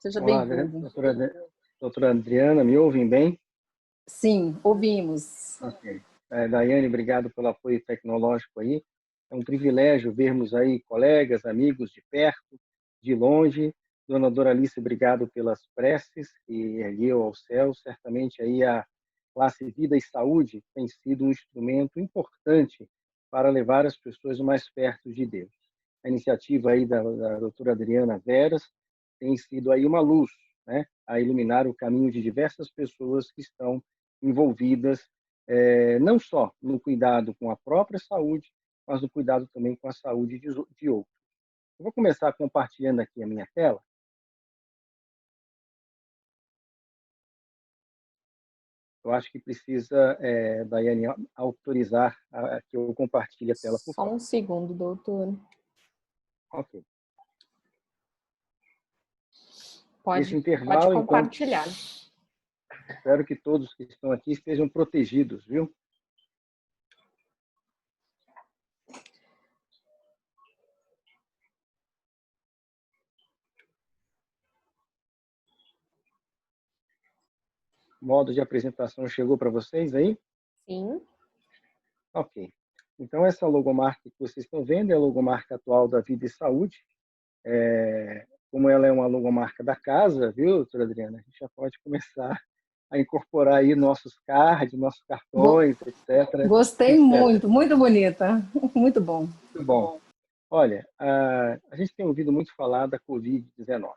Seja Olá, bem-vindo. doutora Adriana, me ouvem bem? Sim, ouvimos. Ok. Daiane, obrigado pelo apoio tecnológico aí. É um privilégio vermos aí colegas, amigos de perto, de longe. Dona Doralice, obrigado pelas preces que ergueu ao céu. Certamente aí a classe Vida e Saúde tem sido um instrumento importante para levar as pessoas mais perto de Deus. A iniciativa aí da doutora Adriana Veras tem sido aí uma luz, né, a iluminar o caminho de diversas pessoas que estão envolvidas não só no cuidado com a própria saúde, mas no cuidado também com a saúde de outros. Eu vou começar compartilhando aqui a minha tela. Eu acho que precisa, Daiane, autorizar que eu compartilhe a tela, por Só favor. um segundo, doutor. Ok. Nesse Pode intervalo, então, compartilhar. espero que todos que estão aqui estejam protegidos, viu? O modo de apresentação chegou para vocês aí? Sim. Ok. Então, essa logomarca que vocês estão vendo é a logomarca atual da Vida e Saúde. Como ela é uma logomarca da casa, viu, doutora Adriana? A gente já pode começar a incorporar aí nossos cards, nossos cartões, etc, Gostei etc. muito, muito bonita. Muito bom. Muito bom. Olha, a gente tem ouvido muito falar da Covid-19.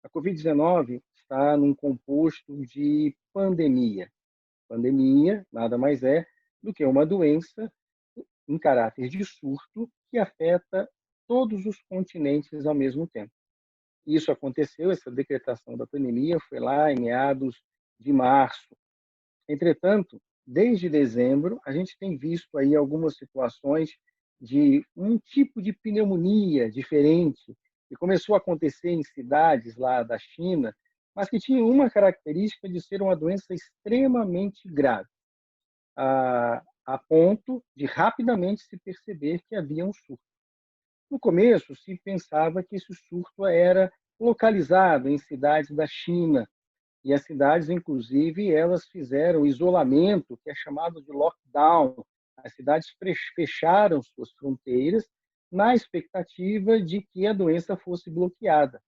A Covid-19 está num composto de pandemia. Pandemia nada mais é do que uma doença em caráter de surto que afeta todos os continentes ao mesmo tempo. Isso aconteceu, essa decretação da pandemia foi lá em meados de março. Entretanto, desde dezembro, a gente tem visto aí algumas situações de um tipo de pneumonia diferente, que começou a acontecer em cidades lá da China, mas que tinha uma característica de ser uma doença extremamente grave, a ponto de rapidamente se perceber que havia um surto. No começo, se pensava que esse surto era localizado em cidades da China, e as cidades, inclusive, elas fizeram isolamento, que é chamado de lockdown. As cidades fecharam suas fronteiras na expectativa de que a doença fosse bloqueada.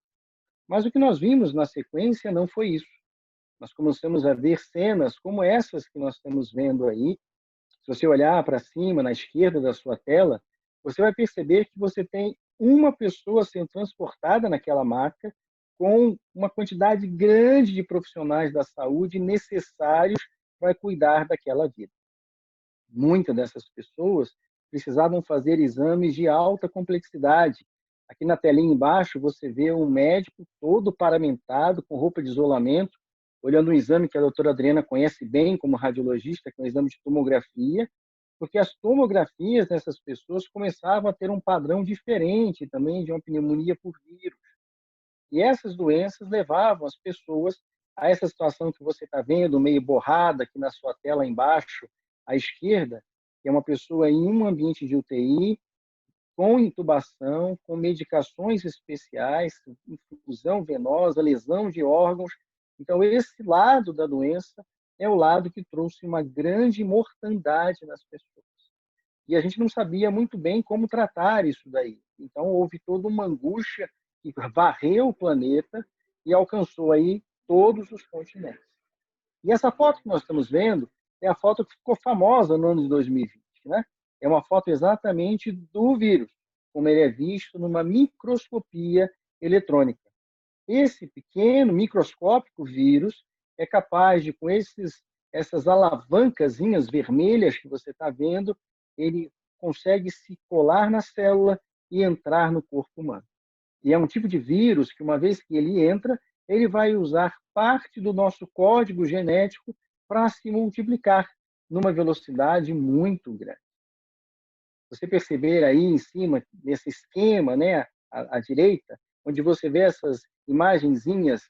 Mas o que nós vimos na sequência não foi isso. Nós começamos a ver cenas como essas que nós estamos vendo aí. Se você olhar para cima, na esquerda da sua tela, você vai perceber que você tem uma pessoa sendo transportada naquela maca com uma quantidade grande de profissionais da saúde necessários para cuidar daquela vida. Muitas dessas pessoas precisavam fazer exames de alta complexidade. Aqui na telinha embaixo você vê um médico todo paramentado, com roupa de isolamento, olhando um exame que a doutora Adriana conhece bem como radiologista, que é um exame de tomografia, porque as tomografias dessas pessoas começavam a ter um padrão diferente também de uma pneumonia por vírus. E essas doenças levavam as pessoas a essa situação que você está vendo, meio borrada aqui na sua tela embaixo, à esquerda, que é uma pessoa em um ambiente de UTI, com intubação, com medicações especiais, infusão venosa, lesão de órgãos. Então, esse lado da doença é o lado que trouxe uma grande mortandade nas pessoas. E a gente não sabia muito bem como tratar isso daí. Então, houve toda uma angústia que varreu o planeta e alcançou aí todos os continentes. E essa foto que nós estamos vendo é a foto que ficou famosa no ano de 2020, né? É uma foto exatamente do vírus, como ele é visto numa microscopia eletrônica. Esse pequeno, microscópico vírus é capaz de, com essas alavancazinhas vermelhas que você está vendo, ele consegue se colar na célula e entrar no corpo humano. E é um tipo de vírus que, uma vez que ele entra, ele vai usar parte do nosso código genético para se multiplicar numa velocidade muito grande. Você perceber aí em cima, nesse esquema, né, à direita, onde você vê essas imagenzinhas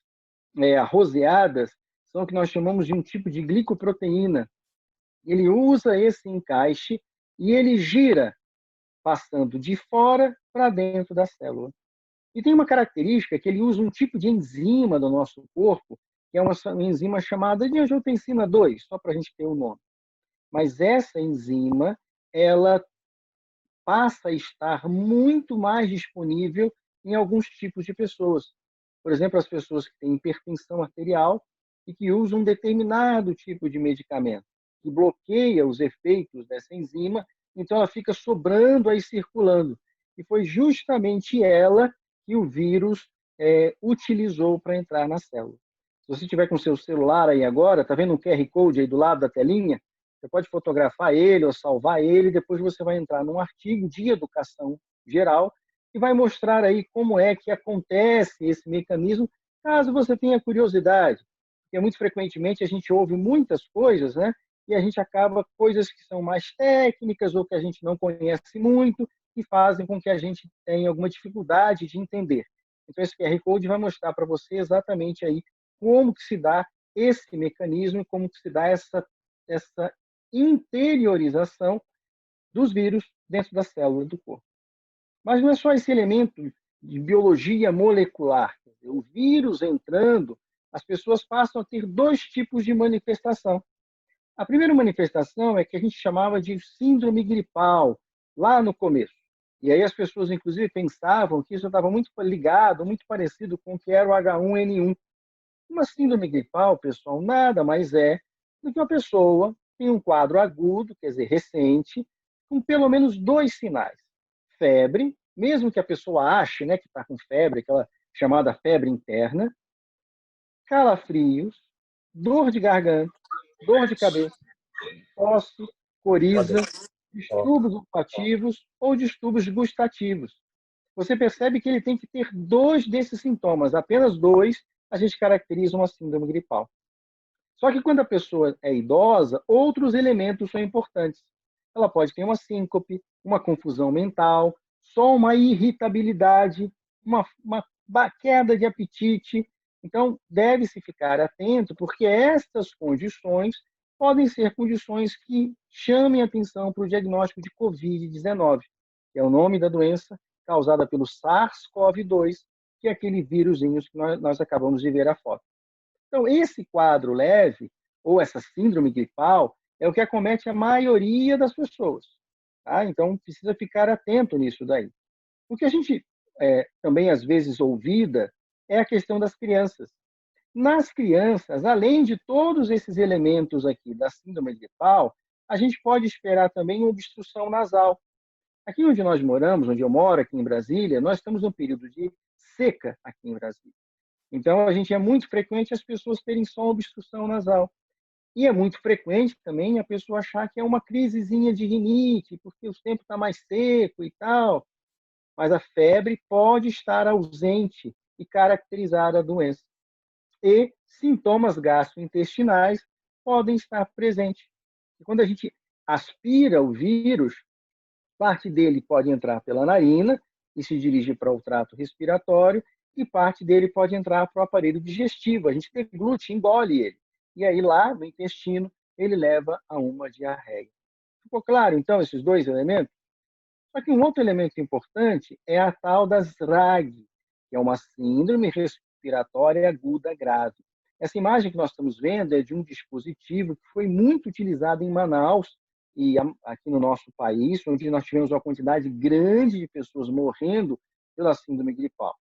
arroseadas, são o que nós chamamos de um tipo de glicoproteína. Ele usa esse encaixe e ele gira, passando de fora para dentro da célula. E tem uma característica que ele usa um tipo de enzima do nosso corpo, que é uma enzima chamada de angiotensina 2, só para a gente ter o nome. Mas essa enzima, ela passa a estar muito mais disponível em alguns tipos de pessoas. Por exemplo, as pessoas que têm hipertensão arterial e que usam um determinado tipo de medicamento, que bloqueia os efeitos dessa enzima, então ela fica sobrando aí circulando. E foi justamente ela que o vírus utilizou para entrar na célula. Se você tiver com o seu celular aí agora, está vendo um QR Code aí do lado da telinha? Você pode fotografar ele ou salvar ele, depois você vai entrar num artigo de educação geral e vai mostrar aí como é que acontece esse mecanismo, caso você tenha curiosidade. Porque muito frequentemente a gente ouve muitas coisas, né? E a gente acaba coisas que são mais técnicas ou que a gente não conhece muito e fazem com que a gente tenha alguma dificuldade de entender. Então esse QR Code vai mostrar para você exatamente aí como que se dá esse mecanismo e como que se dá essa interiorização dos vírus dentro da célula do corpo. Mas não é só esse elemento de biologia molecular. O vírus entrando, as pessoas passam a ter dois tipos de manifestação. A primeira manifestação é que a gente chamava de síndrome gripal, lá no começo. E aí as pessoas, inclusive, pensavam que isso estava muito ligado, muito parecido com o que era o H1N1. Uma síndrome gripal, pessoal, nada mais é do que uma pessoa tem um quadro agudo, quer dizer, recente, com pelo menos dois sinais. Febre, mesmo que a pessoa ache, né, que está com febre, aquela chamada febre interna, calafrios, dor de garganta, dor de cabeça, tosse, coriza, distúrbios olfativos ou distúrbios gustativos. Você percebe que ele tem que ter dois desses sintomas, apenas dois, a gente caracteriza uma síndrome gripal. Só que quando a pessoa é idosa, outros elementos são importantes. Ela pode ter uma síncope, uma confusão mental, só uma irritabilidade, uma queda de apetite. Então, deve-se ficar atento, porque estas condições podem ser condições que chamem atenção para o diagnóstico de Covid-19, que é o nome da doença causada pelo SARS-CoV-2, que é aquele vírusinho que nós acabamos de ver a foto. Então, esse quadro leve, ou essa síndrome gripal, é o que acomete a maioria das pessoas. Tá? Então, precisa ficar atento nisso daí. O que a gente também, às vezes, ouvida é a questão das crianças. Nas crianças, além de todos esses elementos aqui da síndrome gripal, a gente pode esperar também uma obstrução nasal. Aqui onde nós moramos, onde eu moro, aqui em Brasília, nós estamos num período de seca aqui em Brasília. Então, a gente é muito frequente as pessoas terem só obstrução nasal. E é muito frequente também a pessoa achar que é uma crisezinha de rinite, porque o tempo está mais seco e tal. Mas a febre pode estar ausente e caracterizar a doença. E sintomas gastrointestinais podem estar presentes. E quando a gente aspira o vírus, parte dele pode entrar pela narina e se dirigir para o trato respiratório, e parte dele pode entrar para o aparelho digestivo. A gente deglute, engole ele. E aí, lá no intestino, ele leva a uma diarreia. Ficou claro, então, esses dois elementos? Só que um outro elemento importante é a tal das RAG, que é uma síndrome respiratória aguda grave. Essa imagem que nós estamos vendo é de um dispositivo que foi muito utilizado em Manaus e aqui no nosso país, onde nós tivemos uma quantidade grande de pessoas morrendo pela síndrome gripal,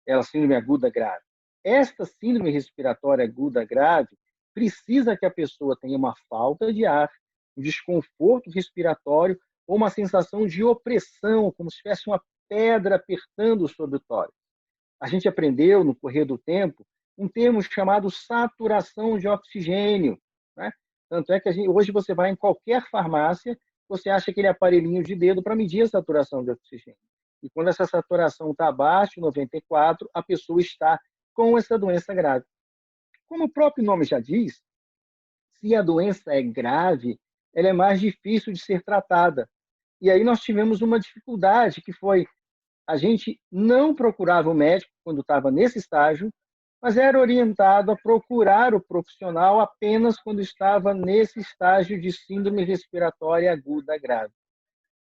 pela síndrome aguda grave. Esta síndrome respiratória aguda grave precisa que a pessoa tenha uma falta de ar, um desconforto respiratório ou uma sensação de opressão, como se tivesse uma pedra apertando sobre o tórax. A gente aprendeu, no correr do tempo, um termo chamado saturação de oxigênio. Né? Tanto é que hoje você vai em qualquer farmácia, você acha aquele aparelhinho de dedo para medir a saturação de oxigênio. E quando essa saturação está abaixo de 94, a pessoa está com essa doença grave. Como o próprio nome já diz, se a doença é grave, ela é mais difícil de ser tratada. E aí nós tivemos uma dificuldade, que foi a gente não procurava o médico quando estava nesse estágio, mas era orientado a procurar o profissional apenas quando estava nesse estágio de síndrome respiratória aguda grave.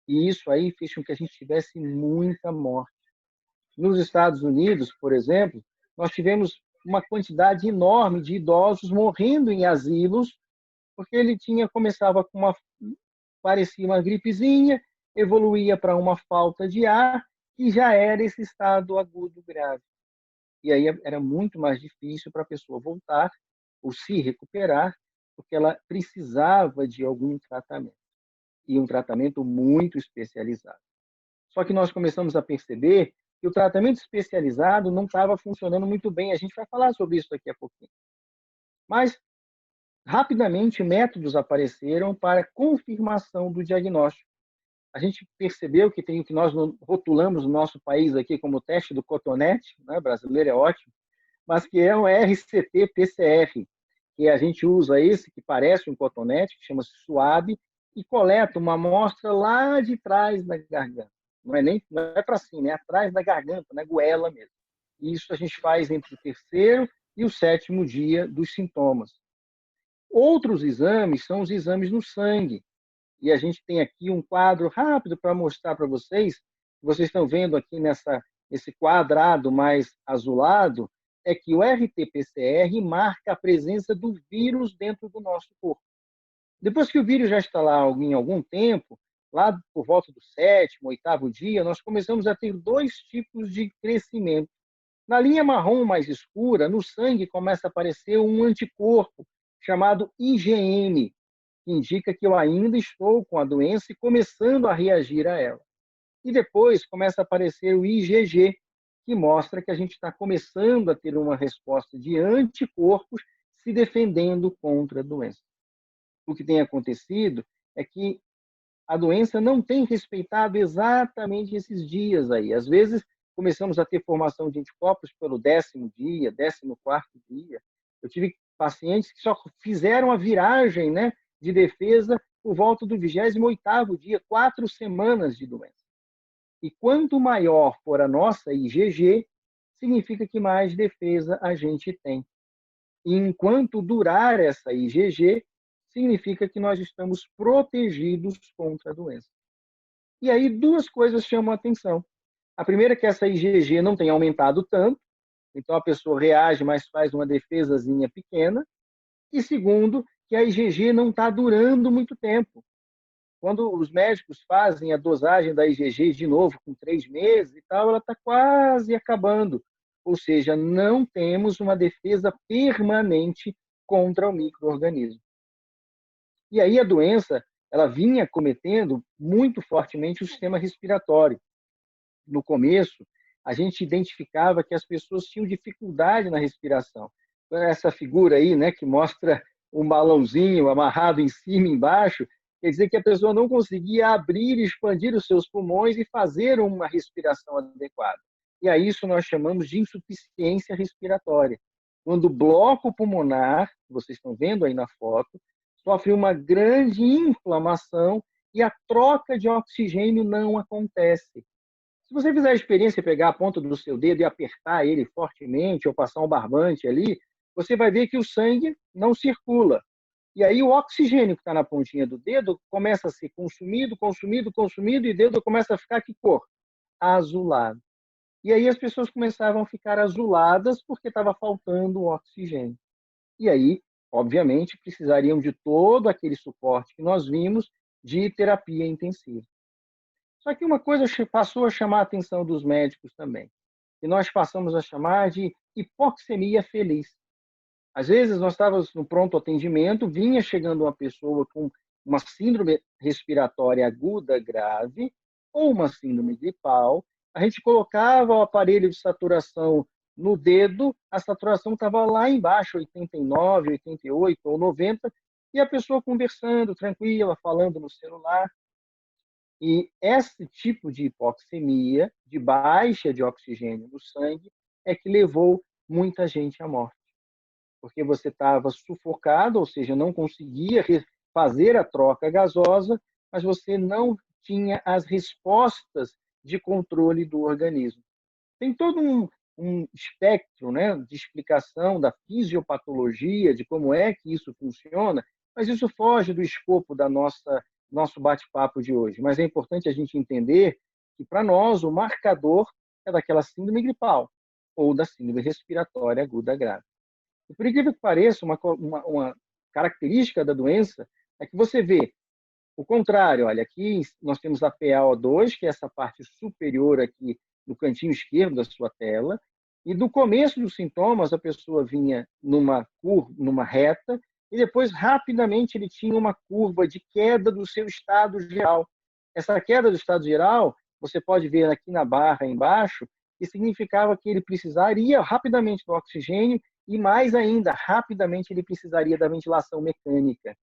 E isso aí fez com que a gente tivesse muita morte. Nos Estados Unidos, por exemplo, nós tivemos uma quantidade enorme de idosos morrendo em asilos, porque ele começava com parecia uma gripezinha, evoluía para uma falta de ar, e já era esse estado agudo grave. E aí era muito mais difícil para a pessoa voltar ou se recuperar, porque ela precisava de algum tratamento, e um tratamento muito especializado. Só que nós começamos a perceber que o tratamento especializado não estava funcionando muito bem. A gente vai falar sobre isso daqui a pouquinho. Mas, rapidamente, métodos apareceram para confirmação do diagnóstico. A gente percebeu que tem o que nós rotulamos no nosso país aqui como o teste do cotonete, né? Brasileiro é ótimo, mas que é um RCT-PCR, que a gente usa esse que parece um cotonete, que chama-se SUAB, e coleta uma amostra lá de trás da garganta. Não é para cima, é atrás da garganta, na goela mesmo. E isso a gente faz entre o terceiro e o sétimo dia dos sintomas. Outros exames são os exames no sangue. E a gente tem aqui um quadro rápido para mostrar para vocês. Vocês estão vendo aqui nesse quadrado mais azulado, é que o RT-PCR marca a presença do vírus dentro do nosso corpo. Depois que o vírus já está lá em algum tempo, lá por volta do sétimo, oitavo dia, nós começamos a ter dois tipos de crescimento. Na linha marrom mais escura, no sangue começa a aparecer um anticorpo chamado IgM, que indica que eu ainda estou com a doença e começando a reagir a ela. E depois começa a aparecer o IgG, que mostra que a gente está começando a ter uma resposta de anticorpos se defendendo contra a doença. O que tem acontecido é que a doença não tem respeitado exatamente esses dias aí. Às vezes, começamos a ter formação de anticorpos pelo 10º dia, 14º dia. Eu tive pacientes que só fizeram a viragem, né, de defesa por volta do 28º dia, 4 semanas de doença. E quanto maior for a nossa IgG, significa que mais defesa a gente tem. E enquanto durar essa IgG, significa que nós estamos protegidos contra a doença. E aí duas coisas chamam a atenção. A primeira é que essa IgG não tem aumentado tanto, então a pessoa reage, mas faz uma defesazinha pequena. E segundo, que a IgG não está durando muito tempo. Quando os médicos fazem a dosagem da IgG de novo, com 3 meses e tal, ela está quase acabando. Ou seja, não temos uma defesa permanente contra o micro-organismo. E aí a doença, ela vinha cometendo muito fortemente o sistema respiratório. No começo, a gente identificava que as pessoas tinham dificuldade na respiração. Essa figura aí, né, que mostra um balãozinho amarrado em cima e embaixo, quer dizer que a pessoa não conseguia abrir e expandir os seus pulmões e fazer uma respiração adequada. E a isso nós chamamos de insuficiência respiratória. Quando o bloco pulmonar, vocês estão vendo aí na foto, sofre uma grande inflamação e a troca de oxigênio não acontece. Se você fizer a experiência de pegar a ponta do seu dedo e apertar ele fortemente ou passar um barbante ali, você vai ver que o sangue não circula. E aí o oxigênio que está na pontinha do dedo começa a ser consumido, e o dedo começa a ficar que cor? Azulado. E aí as pessoas começavam a ficar azuladas porque estava faltando o oxigênio. E aí, obviamente, precisariam de todo aquele suporte que nós vimos de terapia intensiva. Só que uma coisa passou a chamar a atenção dos médicos também, e nós passamos a chamar de hipoxemia feliz. Às vezes, nós estávamos no pronto atendimento, vinha chegando uma pessoa com uma síndrome respiratória aguda grave ou uma síndrome gripal, a gente colocava o aparelho de saturação no dedo, a saturação estava lá embaixo, 89, 88 ou 90, e a pessoa conversando, tranquila, falando no celular. E esse tipo de hipoxemia, de baixa de oxigênio no sangue, é que levou muita gente à morte. Porque você estava sufocado, ou seja, não conseguia fazer a troca gasosa, mas você não tinha as respostas de controle do organismo. Tem todo um espectro, né, de explicação da fisiopatologia, de como é que isso funciona, mas isso foge do escopo da nosso bate-papo de hoje. Mas é importante a gente entender que, para nós, o marcador é daquela síndrome gripal ou da síndrome respiratória aguda grave. E por incrível que pareça, uma característica da doença é que você vê o contrário. Olha, aqui nós temos a PaO2, que é essa parte superior aqui no cantinho esquerdo da sua tela, e do começo dos sintomas a pessoa vinha numa curva, numa reta, e depois rapidamente ele tinha uma curva de queda do seu estado geral. Essa queda do estado geral, você pode ver aqui na barra embaixo, que significava que ele precisaria rapidamente do oxigênio e mais ainda, rapidamente ele precisaria da ventilação mecânica.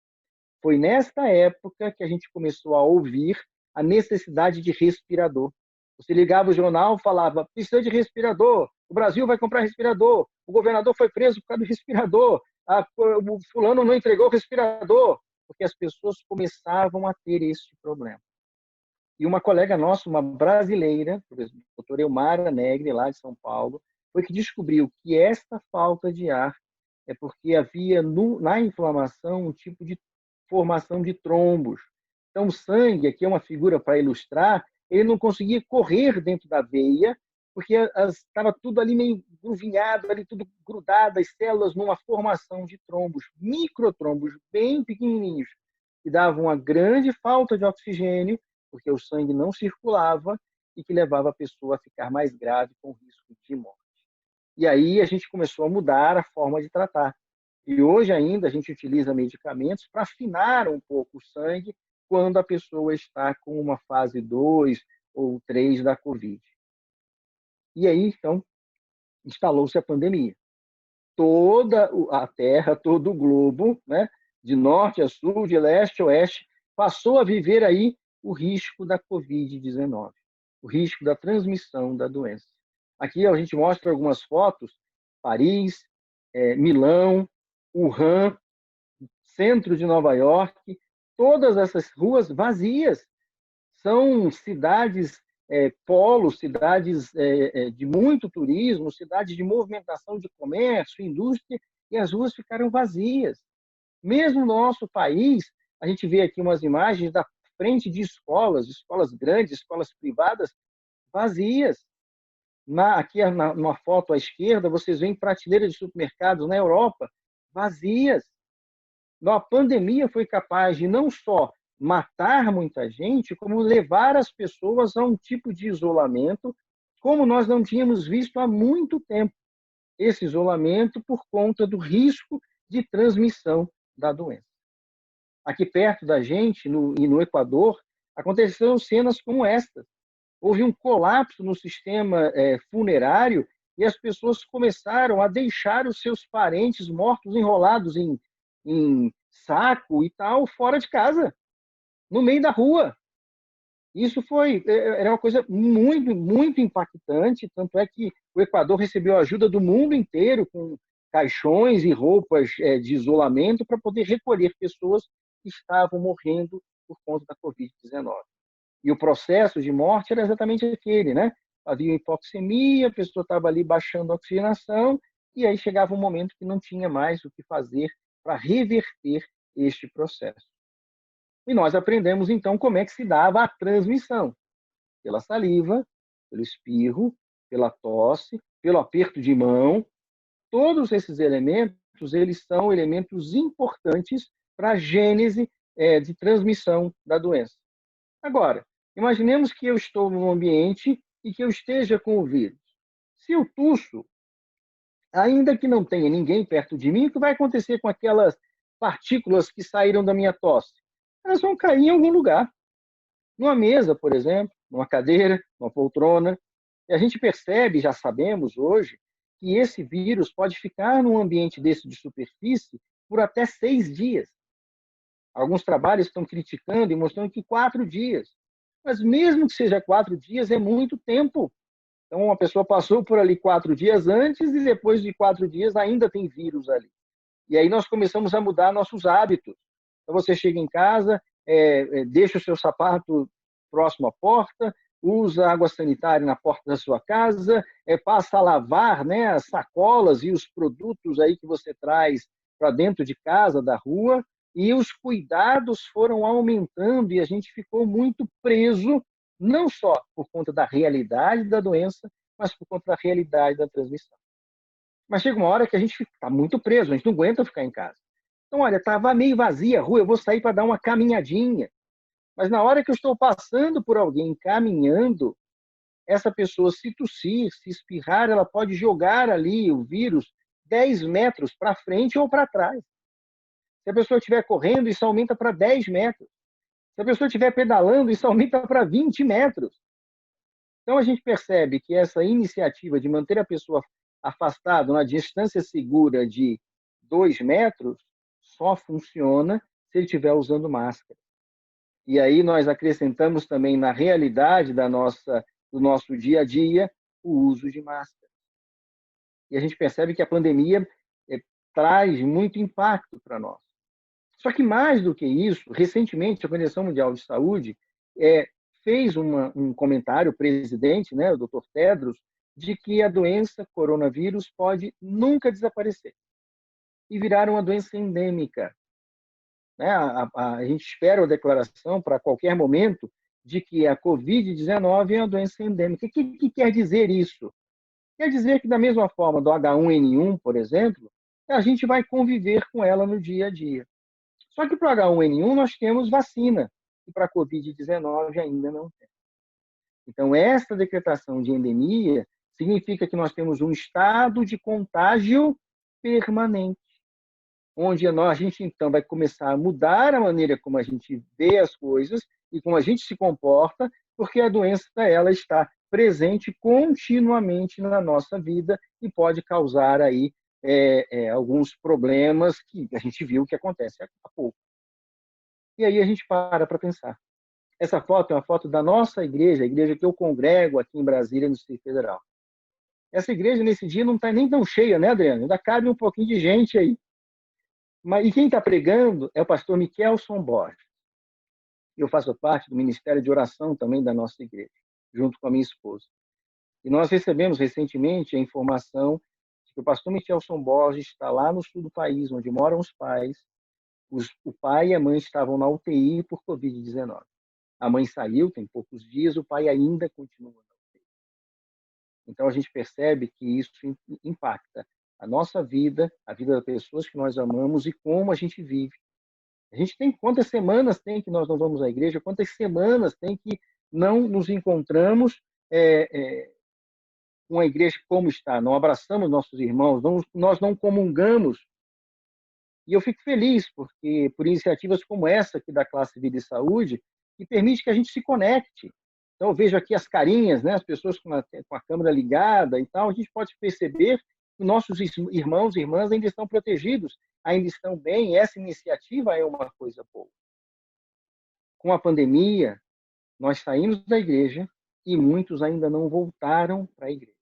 Foi nesta época que a gente começou a ouvir a necessidade de respirador. Você ligava o jornal, falava, precisa de respirador, o Brasil vai comprar respirador, o governador foi preso por causa do respirador, o fulano não entregou o respirador, porque as pessoas começavam a ter esse problema. E uma colega nossa, uma brasileira, a doutora Elmara Negri, lá de São Paulo, foi que descobriu que esta falta de ar é porque havia na inflamação um tipo de formação de trombos. Então, o sangue, aqui é uma figura para ilustrar, ele não conseguia correr dentro da veia, porque estava tudo ali meio gruvinhado, ali tudo grudado, as células numa formação de trombos, microtrombos bem pequenininhos, que davam uma grande falta de oxigênio, porque o sangue não circulava e que levava a pessoa a ficar mais grave com risco de morte. E aí a gente começou a mudar a forma de tratar. E hoje ainda a gente utiliza medicamentos para afinar um pouco o sangue quando a pessoa está com uma fase 2 ou 3 da Covid. E aí, então, instalou-se a pandemia. Toda a Terra, todo o globo, né, de norte a sul, de leste a oeste, passou a viver aí o risco da Covid-19, o risco da transmissão da doença. Aqui a gente mostra algumas fotos, Paris, Milão, Wuhan, centro de Nova York, todas essas ruas vazias. São cidades polos, cidades de muito turismo, cidades de movimentação de comércio, indústria, e as ruas ficaram vazias. Mesmo no nosso país, a gente vê aqui umas imagens da frente de escolas grandes, escolas privadas, vazias. Aqui numa foto à esquerda, vocês veem prateleiras de supermercados na Europa, vazias. A pandemia foi capaz de não só matar muita gente, como levar as pessoas a um tipo de isolamento, como nós não tínhamos visto há muito tempo. Esse isolamento por conta do risco de transmissão da doença. Aqui perto da gente, no Equador, aconteceram cenas como estas. Houve um colapso no sistema funerário e as pessoas começaram a deixar os seus parentes mortos enrolados em saco e tal, fora de casa, no meio da rua. Isso era uma coisa muito, muito impactante, tanto é que o Equador recebeu ajuda do mundo inteiro, com caixões e roupas de isolamento, para poder recolher pessoas que estavam morrendo por conta da Covid-19. E o processo de morte era exatamente aquele, né? Havia hipoxemia, a pessoa estava ali baixando a oxigenação, e aí chegava um momento que não tinha mais o que fazer para reverter este processo. E nós aprendemos, então, como é que se dava a transmissão. Pela saliva, pelo espirro, pela tosse, pelo aperto de mão. Todos esses elementos, eles são elementos importantes para a gênese de transmissão da doença. Agora, imaginemos que eu estou num ambiente e que eu esteja com o vírus. Se eu tusso, ainda que não tenha ninguém perto de mim, o que vai acontecer com aquelas partículas que saíram da minha tosse? Elas vão cair em algum lugar. Numa mesa, por exemplo, numa cadeira, numa poltrona. E a gente percebe, já sabemos hoje, que esse vírus pode ficar num ambiente desse de superfície por até 6 dias. Alguns trabalhos estão criticando e mostrando que 4 dias. Mas mesmo que seja 4 dias, é muito tempo. Então, uma pessoa passou por ali 4 dias antes e depois de 4 dias ainda tem vírus ali. E aí nós começamos a mudar nossos hábitos. Então, você chega em casa, deixa o seu sapato próximo à porta, usa água sanitária na porta da sua casa, passa a lavar, né, as sacolas e os produtos aí que você traz para dentro de casa, da rua, e os cuidados foram aumentando e a gente ficou muito preso, não só por conta da realidade da doença, mas por conta da realidade da transmissão. Mas chega uma hora que a gente está muito preso, a gente não aguenta ficar em casa. Então, olha, estava meio vazia a rua, eu vou sair para dar uma caminhadinha. Mas na hora que eu estou passando por alguém caminhando, essa pessoa, se tossir, se espirrar, ela pode jogar ali o vírus 10 metros para frente ou para trás. Se a pessoa estiver correndo, isso aumenta para 10 metros. Se a pessoa estiver pedalando, isso aumenta para 20 metros. Então, a gente percebe que essa iniciativa de manter a pessoa afastada, numa distância segura de 2 metros, só funciona se ele estiver usando máscara. E aí nós acrescentamos também na realidade do nosso dia a dia o uso de máscara. E a gente percebe que a pandemia traz muito impacto para nós. Só que mais do que isso, recentemente a Organização Mundial de Saúde fez um comentário, o presidente, né, o Dr. Tedros, de que a doença coronavírus pode nunca desaparecer e virar uma doença endêmica. Né? A gente espera a declaração para qualquer momento de que a Covid-19 é uma doença endêmica. O que quer dizer isso? Quer dizer que, da mesma forma do H1N1, por exemplo, a gente vai conviver com ela no dia a dia. Só que para o H1N1 nós temos vacina, e para a Covid-19 ainda não tem. Então, esta decretação de endemia significa que nós temos um estado de contágio permanente, onde a gente, então, vai começar a mudar a maneira como a gente vê as coisas e como a gente se comporta, porque a doença ela está presente continuamente na nossa vida e pode causar aí alguns problemas que a gente viu que acontece há pouco. E aí a gente para pensar. Essa foto é uma foto da nossa igreja, a igreja que eu congrego aqui em Brasília, no Distrito Federal. Essa igreja, nesse dia, não está nem tão cheia, né, Adriano? Ainda cabe um pouquinho de gente aí. E quem está pregando é o pastor Miquelson Borges. Eu faço parte do Ministério de Oração também da nossa igreja, junto com a minha esposa. E nós recebemos recentemente a informação de que o pastor Miquelson Borges está lá no sul do país, onde moram os pais. O pai e a mãe estavam na UTI por Covid-19. A mãe saiu, tem poucos dias, o pai ainda continua na UTI. Então, a gente percebe que isso impacta a nossa vida, a vida das pessoas que nós amamos e como a gente vive. A gente tem quantas semanas tem que nós não vamos à igreja, quantas semanas tem que não nos encontramos com a igreja como está, não abraçamos nossos irmãos, nós não comungamos. E eu fico feliz porque por iniciativas como essa aqui da Classe Vida e Saúde, que permite que a gente se conecte. Então, eu vejo aqui as carinhas, né, as pessoas com a câmera ligada e tal, a gente pode perceber que nossos irmãos e irmãs ainda estão protegidos, ainda estão bem, e essa iniciativa é uma coisa boa. Com a pandemia, nós saímos da igreja e muitos ainda não voltaram para a igreja.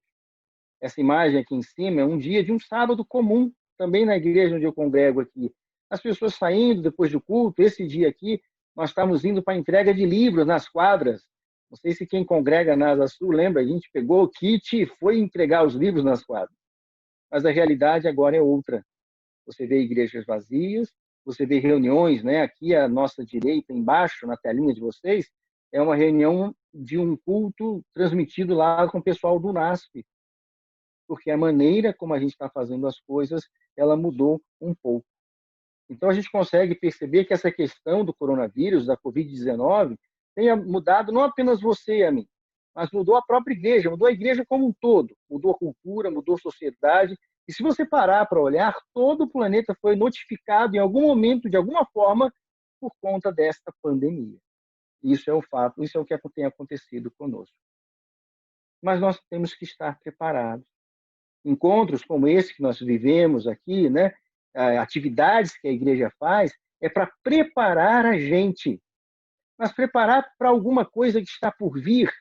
Essa imagem aqui em cima é um dia de um sábado comum, também na igreja onde eu congrego aqui. As pessoas saindo depois do culto, esse dia aqui, nós estávamos indo para a entrega de livros nas quadras. Não sei se quem congrega na Asa Sul lembra, a gente pegou o kit e foi entregar os livros nas quadras. Mas a realidade agora é outra. Você vê igrejas vazias, você vê reuniões, né? Aqui à nossa direita, embaixo, na telinha de vocês, é uma reunião de um culto transmitido lá com o pessoal do NASP, porque a maneira como a gente está fazendo as coisas, ela mudou um pouco. Então, a gente consegue perceber que essa questão do coronavírus, da Covid-19, tenha mudado não apenas você e a mim, mas mudou a própria igreja, mudou a igreja como um todo, mudou a cultura, mudou a sociedade. E se você parar para olhar, todo o planeta foi notificado em algum momento, de alguma forma, por conta desta pandemia. Isso é o fato, isso é o que tem acontecido conosco. Mas nós temos que estar preparados. Encontros como esse que nós vivemos aqui, né? Atividades que a igreja faz, é para preparar a gente. Mas preparar para alguma coisa que está por vir?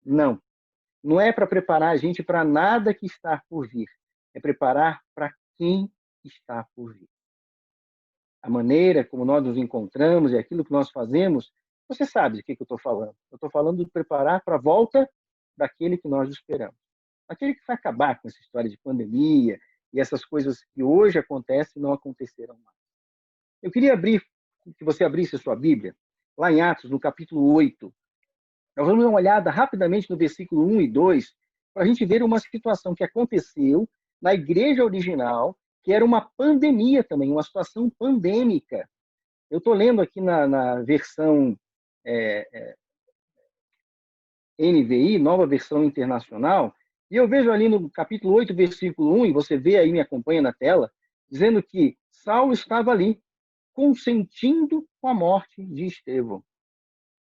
Não. Não é para preparar a gente para nada que está por vir. É preparar para quem está por vir. A maneira como nós nos encontramos e aquilo que nós fazemos, você sabe de que eu estou falando. Eu estou falando de preparar para a volta daquele que nós esperamos. Aquele que vai acabar com essa história de pandemia e essas coisas que hoje acontecem não aconteceram mais. Eu queria que você abrisse a sua Bíblia, lá em Atos, no capítulo 8. Nós vamos dar uma olhada rapidamente no versículo 1 e 2, para a gente ver uma situação que aconteceu na igreja original, que era uma pandemia também, uma situação pandêmica. Eu estou lendo aqui na versão NVI, Nova Versão Internacional, e eu vejo ali no capítulo 8, versículo 1, e você vê aí, me acompanha na tela, dizendo que Saulo estava ali, consentindo com a morte de Estevão.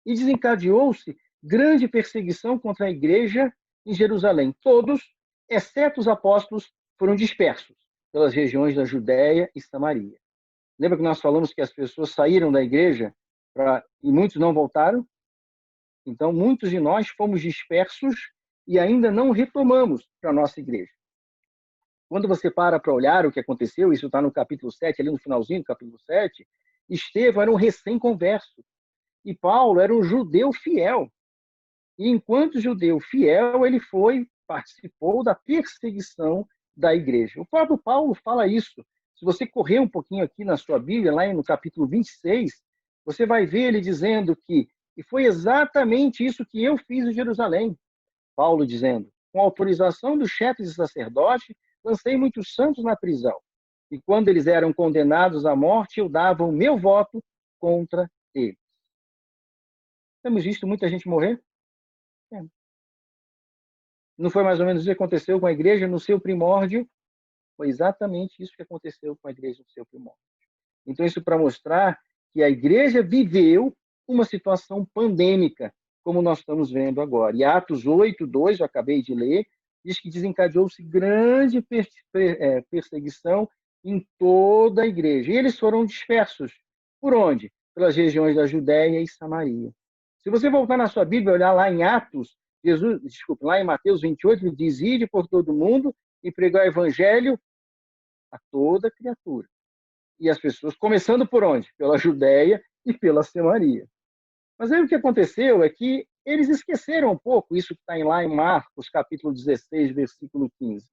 E desencadeou-se grande perseguição contra a igreja em Jerusalém. Todos, exceto os apóstolos, foram dispersos pelas regiões da Judéia e Samaria. Lembra que nós falamos que as pessoas saíram da igreja e muitos não voltaram? Então, muitos de nós fomos dispersos e ainda não retomamos para a nossa igreja. Quando você para olhar o que aconteceu, isso está no capítulo 7, ali no finalzinho do capítulo 7, Estevão era um recém-converso e Paulo era um judeu fiel. E enquanto judeu fiel, ele participou da perseguição da igreja. O próprio Paulo fala isso. Se você correr um pouquinho aqui na sua Bíblia, lá no capítulo 26, você vai ver ele dizendo que e foi exatamente isso que eu fiz em Jerusalém. Paulo dizendo, com autorização dos chefes de sacerdote, lancei muitos santos na prisão. E quando eles eram condenados à morte, eu dava o meu voto contra eles. Temos visto muita gente morrer? É. Não foi mais ou menos isso que aconteceu com a igreja no seu primórdio? Foi exatamente isso que aconteceu com a igreja no seu primórdio. Então, isso para mostrar que a igreja viveu uma situação pandêmica, como nós estamos vendo agora. E Atos 8, 2, eu acabei de ler, diz que desencadeou-se grande perseguição em toda a igreja. E eles foram dispersos. Por onde? Pelas regiões da Judéia e Samaria. Se você voltar na sua Bíblia e olhar lá em lá em Mateus 28, ele diz, ide por todo mundo e pregar o evangelho a toda criatura. E as pessoas, começando por onde? Pela Judéia e pela Samaria. Mas aí o que aconteceu é que eles esqueceram um pouco isso que está lá em Marcos, capítulo 16, versículo 15.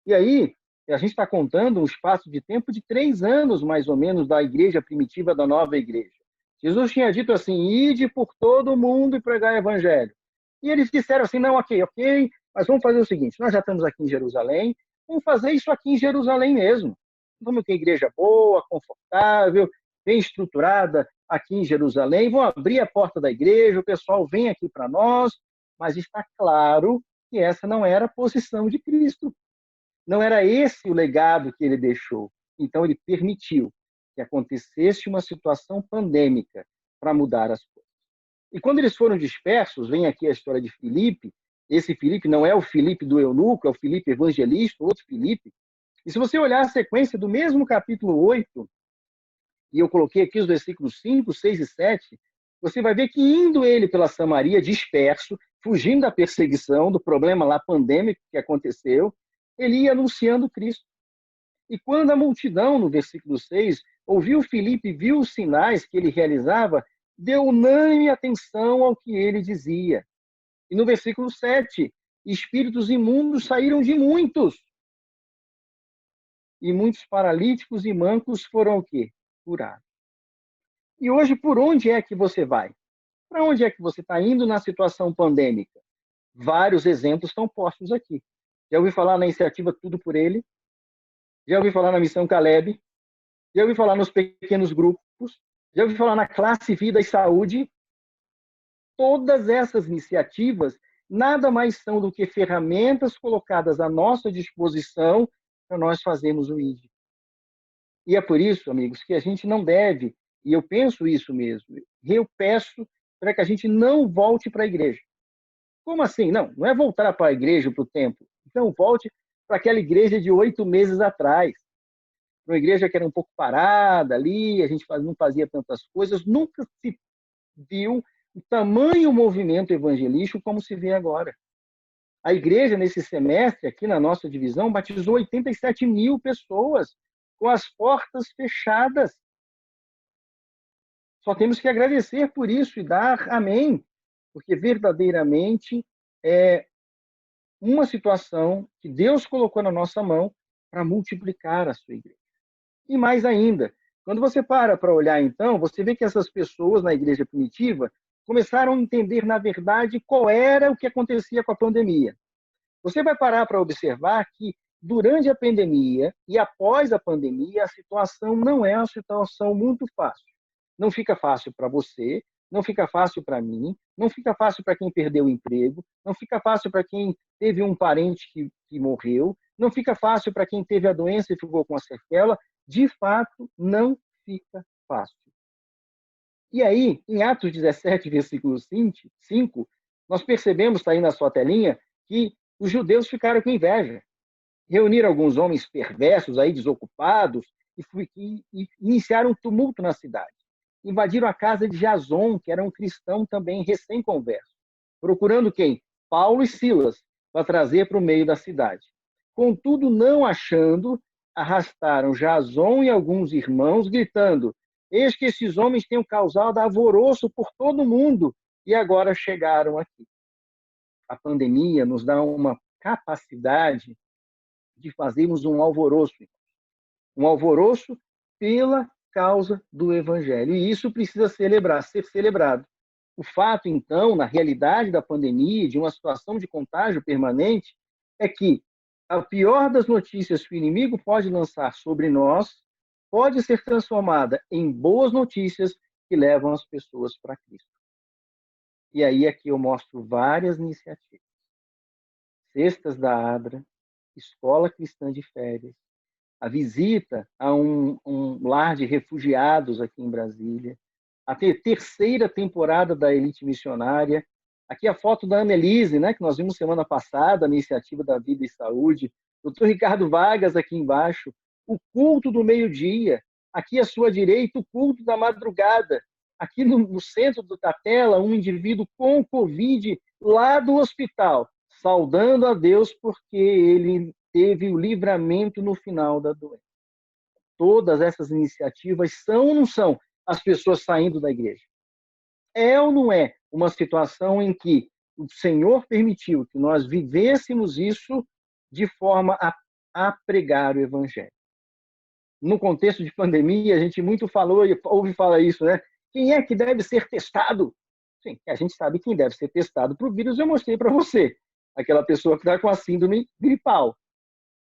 E aí, a gente está contando um espaço de tempo de 3 anos, mais ou menos, da igreja primitiva, da nova igreja. Jesus tinha dito assim, ide por todo mundo e pregar o evangelho. E eles disseram assim, não, ok, mas vamos fazer o seguinte, nós já estamos aqui em Jerusalém, vamos fazer isso aqui em Jerusalém mesmo. Vamos ter igreja boa, confortável, bem estruturada aqui em Jerusalém, vão abrir a porta da igreja, o pessoal vem aqui para nós, mas está claro que essa não era a posição de Cristo. Não era esse o legado que ele deixou. Então, ele permitiu que acontecesse uma situação pandêmica para mudar as coisas. E quando eles foram dispersos, vem aqui a história de Filipe, esse Filipe não é o Filipe do eunuco, é o Filipe evangelista, outro Filipe. E se você olhar a sequência do mesmo capítulo 8, e eu coloquei aqui os versículos 5, 6 e 7, você vai ver que indo ele pela Samaria, disperso, fugindo da perseguição, do problema lá pandêmico que aconteceu, ele ia anunciando Cristo. E quando a multidão, no versículo 6, ouviu Filipe, viu os sinais que ele realizava, deu unânime atenção ao que ele dizia. E no versículo 7, espíritos imundos saíram de muitos. E muitos paralíticos e mancos foram o quê? Curados. E hoje, por onde é que você vai? Para onde é que você está indo na situação pandêmica? Vários exemplos estão postos aqui. Já ouvi falar na iniciativa Tudo por Ele? Já ouvi falar na Missão Caleb? Já ouvi falar nos pequenos grupos? Já ouvi falar na Classe Vida e Saúde? Todas essas iniciativas nada mais são do que ferramentas colocadas à nossa disposição para nós fazermos o ID. E é por isso, amigos, que a gente não deve, e eu penso isso mesmo, eu peço para que a gente não volte para a igreja. Como assim? Não é voltar para a igreja, para o templo. Então, volte para aquela igreja de 8 meses atrás. Uma igreja que era um pouco parada ali, a gente não fazia tantas coisas, nunca se viu o tamanho movimento evangelístico como se vê agora. A igreja, nesse semestre, aqui na nossa divisão, batizou 87 mil pessoas, com as portas fechadas. Só temos que agradecer por isso e dar amém, porque verdadeiramente é uma situação que Deus colocou na nossa mão para multiplicar a sua igreja. E mais ainda, quando você para olhar, então, você vê que essas pessoas na igreja primitiva começaram a entender, na verdade, qual era o que acontecia com a pandemia. Você vai parar para observar que durante a pandemia e após a pandemia, a situação não é uma situação muito fácil. Não fica fácil para você, não fica fácil para mim, não fica fácil para quem perdeu o emprego, não fica fácil para quem teve um parente que morreu, não fica fácil para quem teve a doença e ficou com a sequela. De fato, não fica fácil. E aí, em Atos 17, versículo 5, nós percebemos, está aí na sua telinha, que os judeus ficaram com inveja. Reuniram alguns homens perversos, aí, desocupados, e iniciaram um tumulto na cidade. Invadiram a casa de Jason, que era um cristão também recém-converso, procurando quem? Paulo e Silas, para trazer para o meio da cidade. Contudo, não achando, arrastaram Jason e alguns irmãos, gritando: eis que esses homens têm causado alvoroço por todo mundo e agora chegaram aqui. A pandemia nos dá uma capacidade de fazermos um alvoroço pela causa do Evangelho. E isso precisa ser celebrado. O fato, então, na realidade da pandemia, de uma situação de contágio permanente, é que a pior das notícias que o inimigo pode lançar sobre nós pode ser transformada em boas notícias que levam as pessoas para Cristo. E aí aqui eu mostro várias iniciativas. Cestas da Adra, Escola Cristã de Férias, a visita a um lar de refugiados aqui em Brasília, a terceira temporada da Elite Missionária. Aqui a foto da Annelise, né, que nós vimos semana passada, a iniciativa da Vida e Saúde. Doutor Ricardo Vargas aqui embaixo, o culto do meio-dia. Aqui à sua direita, o culto da madrugada. Aqui no centro da tela, um indivíduo com Covid lá do hospital, saudando a Deus porque ele teve o livramento no final da doença. Todas essas iniciativas são ou não são as pessoas saindo da igreja? É ou não é uma situação em que o Senhor permitiu que nós vivêssemos isso de forma a pregar o Evangelho? No contexto de pandemia, a gente muito falou e ouve falar isso, né? Quem é que deve ser testado? Sim, a gente sabe quem deve ser testado para o vírus, eu mostrei para você. Aquela pessoa que está com a síndrome gripal.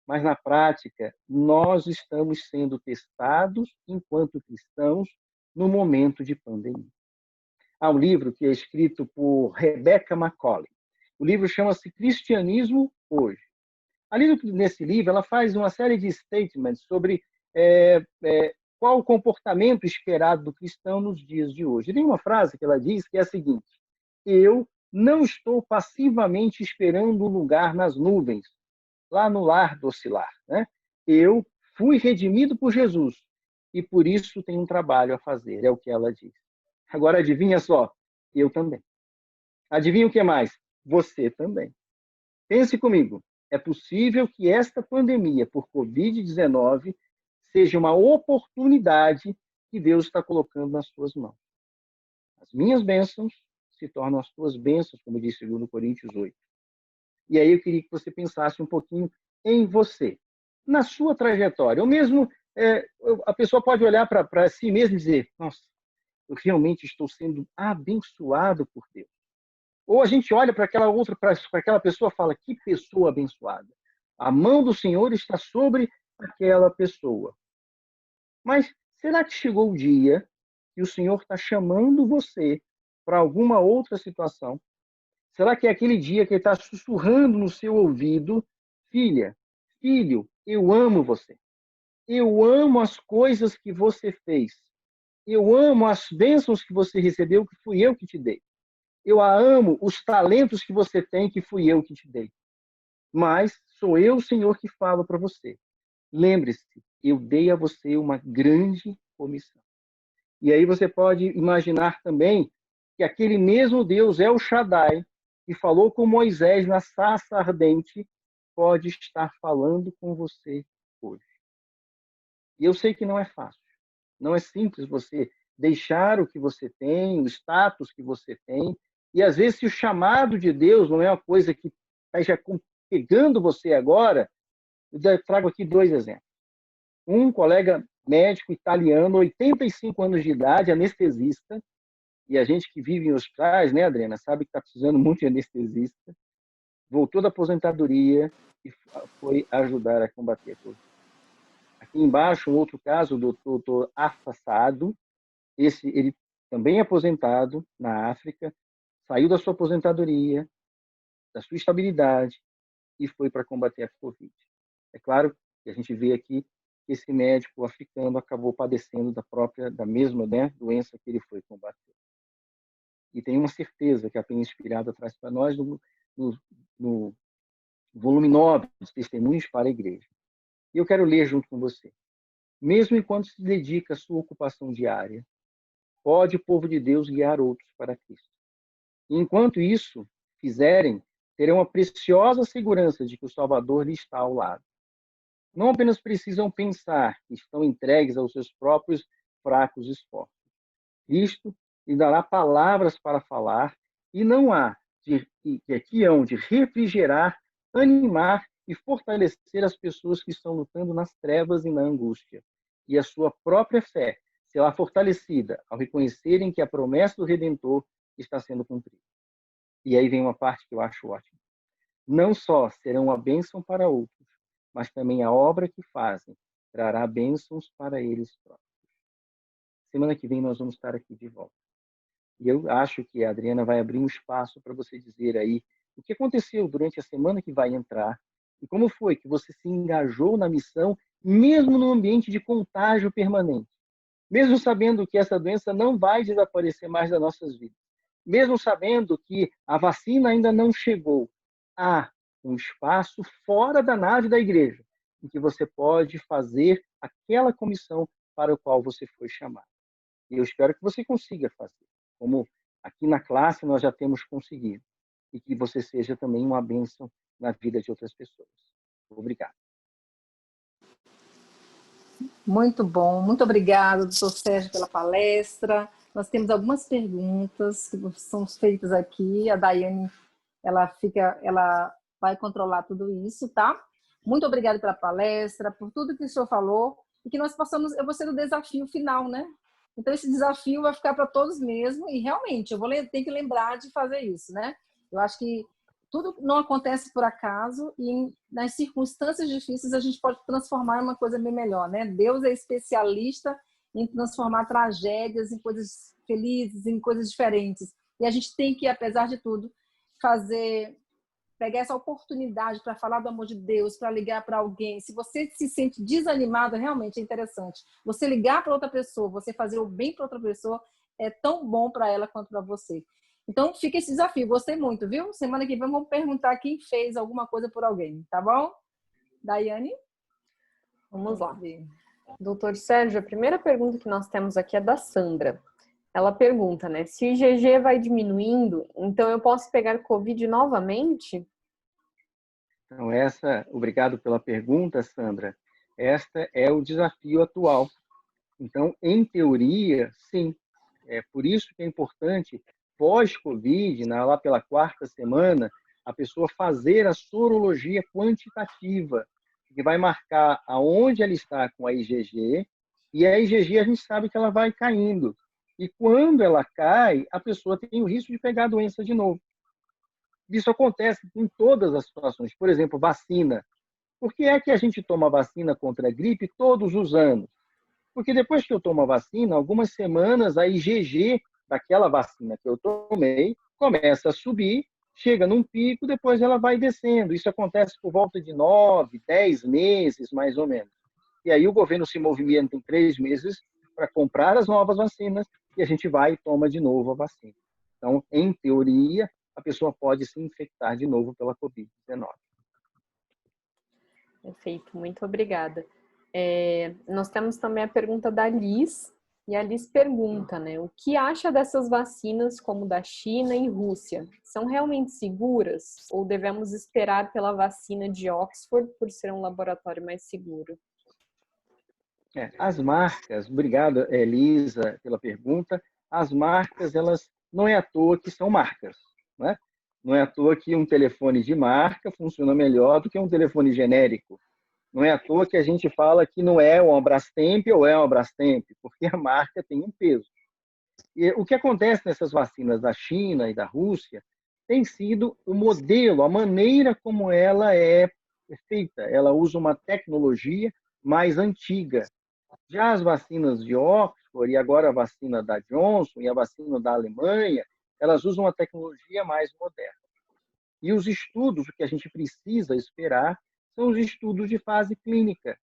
Mas, na prática, nós estamos sendo testados, enquanto cristãos, no momento de pandemia. Há um livro que é escrito por Rebecca McCauley. O livro chama-se Cristianismo Hoje. Ali nesse livro, ela faz uma série de statements sobre qual o comportamento esperado do cristão nos dias de hoje. E tem uma frase que ela diz que é a seguinte: eu não estou passivamente esperando um lugar nas nuvens, lá no lar do oscilar, né? Eu fui redimido por Jesus e por isso tenho um trabalho a fazer, é o que ela diz. Agora adivinha só, eu também. Adivinha o que mais? Você também. Pense comigo, é possível que esta pandemia por Covid-19 seja uma oportunidade que Deus está colocando nas suas mãos. As minhas bênçãos se tornam as tuas bênçãos, como diz 2 Coríntios 8. E aí eu queria que você pensasse um pouquinho em você, na sua trajetória. Ou mesmo, a pessoa pode olhar para si mesma e dizer: nossa, eu realmente estou sendo abençoado por Deus. Ou a gente olha para aquela pessoa e fala: que pessoa abençoada. A mão do Senhor está sobre aquela pessoa. Mas será que chegou o dia que o Senhor está chamando você para alguma outra situação? Será que é aquele dia que ele está sussurrando no seu ouvido: filha, filho, eu amo você. Eu amo as coisas que você fez. Eu amo as bênçãos que você recebeu, que fui eu que te dei. Eu amo os talentos que você tem, que fui eu que te dei. Mas sou eu, Senhor, que falo para você. Lembre-se, eu dei a você uma grande comissão. E aí você pode imaginar também que aquele mesmo Deus, El Shaddai, que falou com Moisés na sarça ardente, pode estar falando com você hoje. E eu sei que não é fácil. Não é simples você deixar o que você tem, o status que você tem. E às vezes, se o chamado de Deus não é uma coisa que está já pegando você agora, eu trago aqui 2 exemplos. Um colega médico italiano, 85 anos de idade, anestesista, e a gente que vive em hospitais, né, Adriana, sabe que está precisando muito de anestesista. voltou da aposentadoria e foi ajudar a combater a Covid. Aqui embaixo, um outro caso do doutor Afasado, ele também é aposentado na África, saiu da sua aposentadoria, da sua estabilidade e foi para combater a Covid. É claro que a gente vê aqui que esse médico africano acabou padecendo da mesma, né, doença que ele foi combater. E tem uma certeza que a Penha Inspirada traz para nós no volume 9 dos Testemunhos para a Igreja. E eu quero ler junto com você. Mesmo enquanto se dedica à sua ocupação diária, pode o povo de Deus guiar outros para Cristo. E enquanto isso fizerem, terão a preciosa segurança de que o Salvador lhe está ao lado. Não apenas precisam pensar que estão entregues aos seus próprios fracos esforços. Cristo lhe dará palavras para falar e não há que hão de refrigerar, animar e fortalecer as pessoas que estão lutando nas trevas e na angústia. E a sua própria fé será fortalecida ao reconhecerem que a promessa do Redentor está sendo cumprida. E aí vem uma parte que eu acho ótima. Não só serão uma bênção para outros, mas também a obra que fazem trará bênçãos para eles próprios. Semana que vem nós vamos estar aqui de volta. E eu acho que a Adriana vai abrir um espaço para você dizer aí o que aconteceu durante a semana que vai entrar e como foi que você se engajou na missão, mesmo no ambiente de contágio permanente. Mesmo sabendo que essa doença não vai desaparecer mais das nossas vidas. Mesmo sabendo que a vacina ainda não chegou. Há um espaço fora da nave da igreja em que você pode fazer aquela comissão para a qual você foi chamado. E eu espero que você consiga fazer, como aqui na classe nós já temos conseguido, e que você seja também uma bênção na vida de outras pessoas. Obrigado. Muito bom, muito obrigada, doutor Sérgio, pela palestra. Nós temos algumas perguntas que são feitas aqui. A Daiane, ela vai controlar tudo isso, tá? Muito obrigada pela palestra, por tudo que o senhor falou, e que nós possamos, eu vou ser o desafio final, né? Então, esse desafio vai ficar para todos mesmo, e realmente, eu vou ter que lembrar de fazer isso, né? Eu acho que tudo não acontece por acaso e nas circunstâncias difíceis a gente pode transformar em uma coisa bem melhor, né? Deus é especialista em transformar tragédias em coisas felizes, em coisas diferentes. E a gente tem que, apesar de tudo, pegar essa oportunidade para falar do amor de Deus, para ligar para alguém. Se você se sente desanimado, realmente é interessante. Você ligar para outra pessoa, você fazer o bem para outra pessoa, é tão bom para ela quanto para você. Então, fica esse desafio. Gostei muito, viu? Semana que vem vamos perguntar quem fez alguma coisa por alguém, tá bom? Daiane? Vamos lá. Doutor Sérgio, a primeira pergunta que nós temos aqui é da Sandra. Ela pergunta, né? Se o IgG vai diminuindo, então eu posso pegar Covid novamente? Então, obrigado pela pergunta, Sandra. Esta é o desafio atual. Então, em teoria, sim. É por isso que é importante, pós-Covid, lá pela 4ª semana, a pessoa fazer a sorologia quantitativa, que vai marcar aonde ela está com a IgG, e a IgG a gente sabe que ela vai caindo. E quando ela cai, a pessoa tem o risco de pegar a doença de novo. Isso acontece em todas as situações. Por exemplo, vacina. Por que é que a gente toma vacina contra a gripe todos os anos? Porque depois que eu tomo a vacina, algumas semanas a IgG daquela vacina que eu tomei começa a subir, chega num pico, depois ela vai descendo. Isso acontece por volta de 9, 10 meses, mais ou menos. E aí o governo se movimenta em 3 meses para comprar as novas vacinas e a gente vai e toma de novo a vacina. Então, em teoria, a pessoa pode se infectar de novo pela Covid-19. Perfeito, muito obrigada. Nós temos também a pergunta da Liz, e a Liz pergunta, né, o que acha dessas vacinas como da China e Rússia? São realmente seguras ou devemos esperar pela vacina de Oxford por ser um laboratório mais seguro? As marcas, obrigado, Elisa, pela pergunta. As marcas, elas não é à toa que são marcas, né? Não é à toa que um telefone de marca funciona melhor do que um telefone genérico. Não é à toa que a gente fala que não é uma Brastemp ou é uma Brastemp, porque a marca tem um peso. E o que acontece nessas vacinas da China e da Rússia tem sido o modelo, a maneira como ela é feita. Ela usa uma tecnologia mais antiga. Já as vacinas de Oxford e agora a vacina da Johnson e a vacina da Alemanha, elas usam uma tecnologia mais moderna. E os estudos, o que a gente precisa esperar, são os estudos de fase clínica.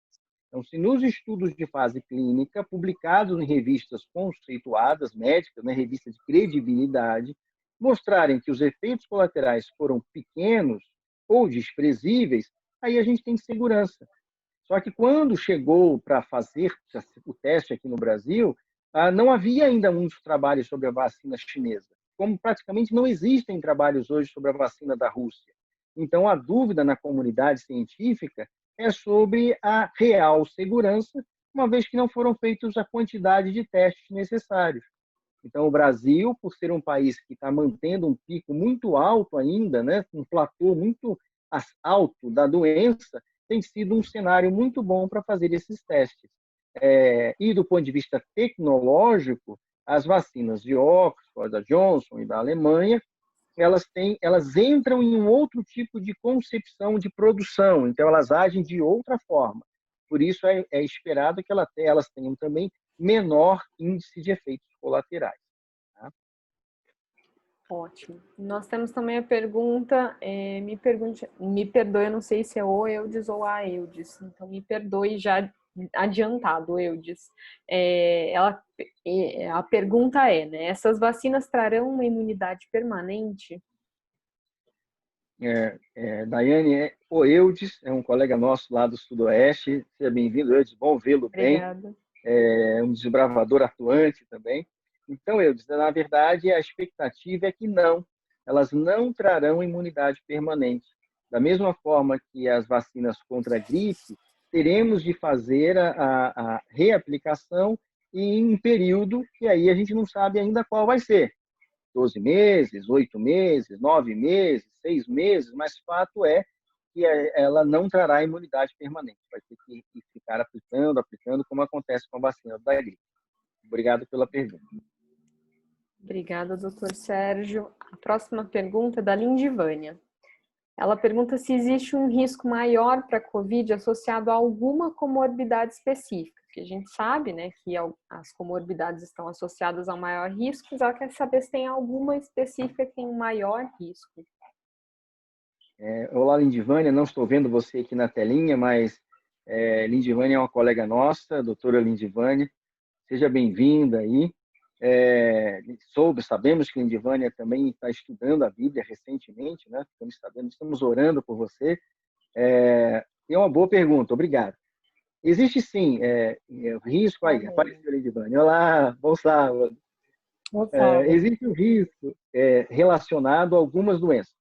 Então, se nos estudos de fase clínica, publicados em revistas conceituadas, médicas, né, revistas de credibilidade, mostrarem que os efeitos colaterais foram pequenos ou desprezíveis, aí a gente tem segurança. Só que quando chegou para fazer o teste aqui no Brasil, não havia ainda muitos trabalhos sobre a vacina chinesa, como praticamente não existem trabalhos hoje sobre a vacina da Rússia. Então, a dúvida na comunidade científica é sobre a real segurança, uma vez que não foram feitos a quantidade de testes necessários. Então, o Brasil, por ser um país que está mantendo um pico muito alto ainda, né, um platô muito alto da doença, tem sido um cenário muito bom para fazer esses testes. E do ponto de vista tecnológico, as vacinas de Oxford, da Johnson e da Alemanha, elas entram em um outro tipo de concepção de produção, então elas agem de outra forma. Por isso é esperado que elas tenham também menor índice de efeitos colaterais. Tá? Ótimo. Nós temos também a pergunta, me perdoe, eu não sei se é o Eudes ou a Eudes, então me perdoe já adiantado, Eudes. A pergunta é, né, essas vacinas trarão uma imunidade permanente? Daiane, o Eudes é um colega nosso lá do Sudoeste. Seja bem-vindo, Eudes, bom vê-lo bem. Obrigada. É um desbravador atuante também. Então, Eudes, na verdade, a expectativa é que não, elas não trarão imunidade permanente. Da mesma forma que as vacinas contra a gripe, teremos de fazer a reaplicação em um período que aí a gente não sabe ainda qual vai ser. 12 meses, 8 meses, 9 meses, 6 meses, mas fato é que ela não trará imunidade permanente. Vai ter que ficar aplicando, como acontece com a vacina da gripe. Obrigado pela pergunta. Obrigada, doutor Sérgio. A próxima pergunta é da Lindivânia. Ela pergunta se existe um risco maior para a Covid associado a alguma comorbidade específica, porque a gente sabe, né, que as comorbidades estão associadas ao maior risco, mas ela quer saber se tem alguma específica que tem um maior risco. Olá, Lindivânia, não estou vendo você aqui na telinha, mas Lindivânia é uma colega nossa, a doutora Lindivânia, seja bem-vinda aí. Sabemos que Lindivânia também está estudando a Bíblia recentemente, né? Estamos sabendo, estamos orando por você. É uma boa pergunta, obrigado. Existe sim risco. Aí, apareceu Lindivânia. Olá, bom sábado. Existe um risco relacionado a algumas doenças.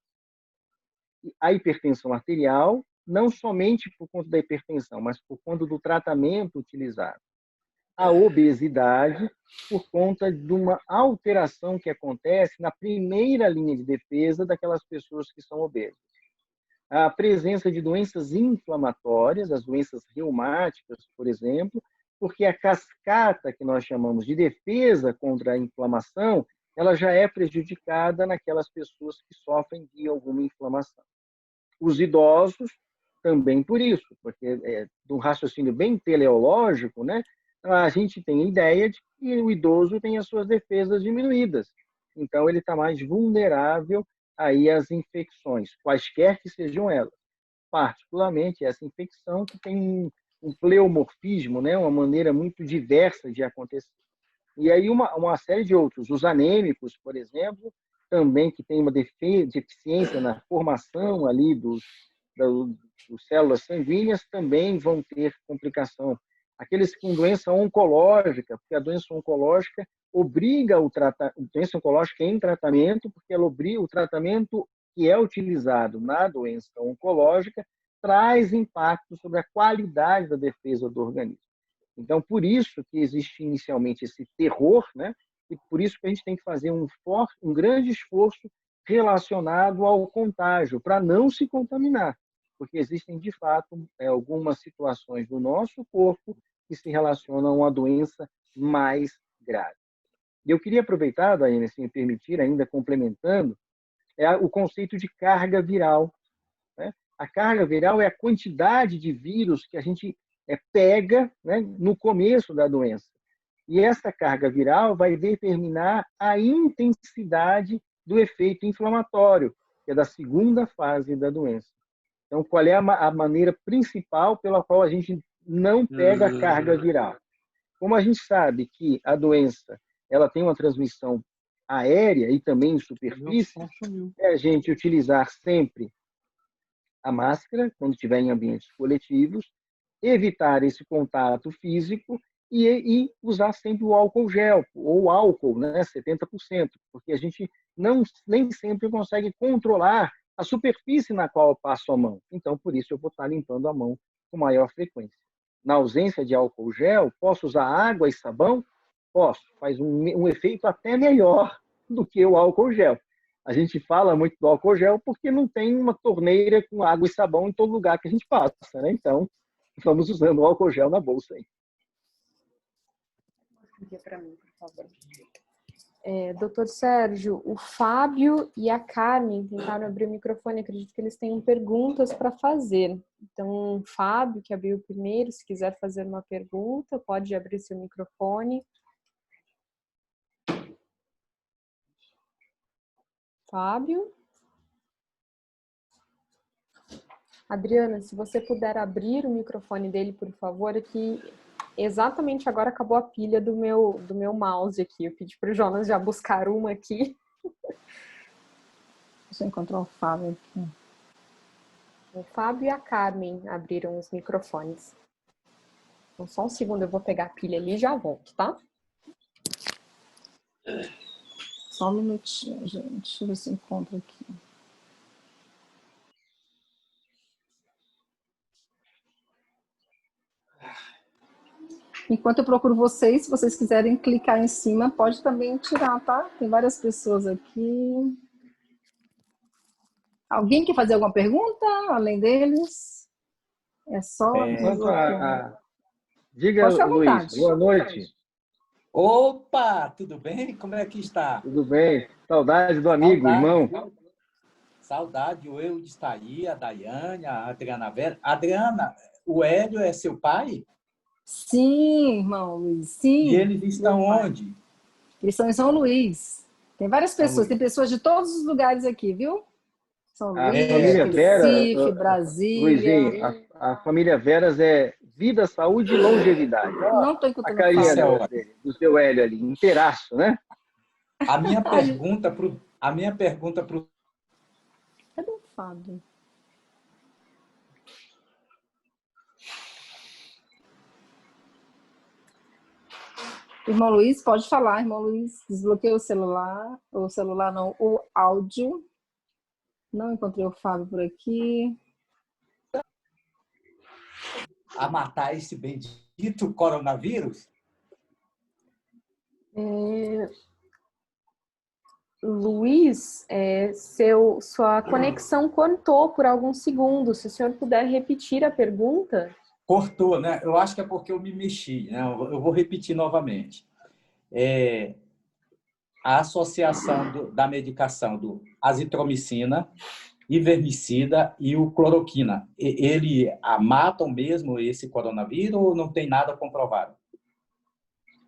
A hipertensão arterial, não somente por conta da hipertensão, mas por conta do tratamento utilizado. A obesidade, por conta de uma alteração que acontece na primeira linha de defesa daquelas pessoas que são obesas. A presença de doenças inflamatórias, as doenças reumáticas, por exemplo, porque a cascata que nós chamamos de defesa contra a inflamação, ela já é prejudicada naquelas pessoas que sofrem de alguma inflamação. Os idosos, também por isso, porque de um raciocínio bem teleológico, né? A gente tem a ideia de que o idoso tem as suas defesas diminuídas. Então, ele está mais vulnerável aí às infecções, quaisquer que sejam elas. Particularmente essa infecção que tem um pleomorfismo, né? Uma maneira muito diversa de acontecer. E aí uma série de outros. Os anêmicos, por exemplo, também que tem uma deficiência na formação ali dos células sanguíneas, também vão ter complicação. Aqueles com doença oncológica, porque a doença oncológica obriga doença oncológica em tratamento, porque ela obriga o tratamento que é utilizado na doença oncológica, traz impacto sobre a qualidade da defesa do organismo. Então, por isso que existe inicialmente esse terror, né? E por isso que a gente tem que fazer um grande esforço relacionado ao contágio, para não se contaminar, porque existem, de fato, algumas situações do nosso corpo que se relacionam a uma doença mais grave. E eu queria aproveitar, Daiane, se me permitir, ainda complementando, é o conceito de carga viral, né? A carga viral é a quantidade de vírus que a gente pega, né, no começo da doença. E essa carga viral vai determinar a intensidade do efeito inflamatório, que é da segunda fase da doença. Então, qual é a maneira principal pela qual a gente não pega a carga viral? Como a gente sabe que a doença ela tem uma transmissão aérea e também em superfície, é a gente utilizar sempre a máscara quando estiver em ambientes coletivos, evitar esse contato físico e usar sempre o álcool gel, ou álcool, né, 70%, porque a gente nem sempre consegue controlar a superfície na qual eu passo a mão. Então, por isso, eu vou estar limpando a mão com maior frequência. Na ausência de álcool gel, posso usar água e sabão? Posso. Faz um efeito até melhor do que o álcool gel. A gente fala muito do álcool gel porque não tem uma torneira com água e sabão em todo lugar que a gente passa, né? Então, estamos usando o álcool gel na bolsa aí. Para mim, por favor. Doutor Sérgio, o Fábio e a Carmen tentaram abrir o microfone, acredito que eles tenham perguntas para fazer. Então, o Fábio, que abriu primeiro, se quiser fazer uma pergunta, pode abrir seu microfone. Fábio? Adriana, se você puder abrir o microfone dele, por favor, que exatamente agora acabou a pilha do meu mouse aqui. Eu pedi para o Jonas já buscar uma aqui. Deixa eu encontrar o Fábio aqui. O Fábio e a Carmen abriram os microfones. Então, só um segundo, eu vou pegar a pilha ali e já volto, tá? Só um minutinho, gente. Deixa eu ver se eu encontro aqui. Enquanto eu procuro vocês, se vocês quiserem clicar em cima, pode também tirar, tá? Tem várias pessoas aqui. Alguém quer fazer alguma pergunta além deles? É só... Diga, pode ficar à Luiz. vontade. Boa noite. Opa, tudo bem? Como é que está? Tudo bem. Saudade do amigo, irmão. Viu? Saudade, o Eudes está aí, a Daiane, a Adriana Vera. Adriana, o Hélio é seu pai? Sim, irmão Luiz, sim. E eles estão onde? Eles estão em São Luís. Tem várias pessoas, tem pessoas de todos os lugares aqui, viu? São Luís, família Vera, Recife, Brasília. Luizinho, a família Veras é vida, saúde e longevidade. Não estou A carinha do seu Hélio ali, inteiraço, né? A minha pergunta pro Cadê o Fábio? Irmão Luiz, pode falar, irmão Luiz. Desbloqueei o celular não, o áudio. Não encontrei o Fábio por aqui. a matar esse bendito coronavírus? Luiz, sua conexão cortou por alguns segundos. Se o senhor puder repetir a pergunta. Cortou, né? Eu acho que é porque eu me mexi, né? Eu vou repetir novamente. A associação da medicação do azitromicina, ivermecida e o cloroquina, ele matam mesmo esse coronavírus ou não tem nada comprovado?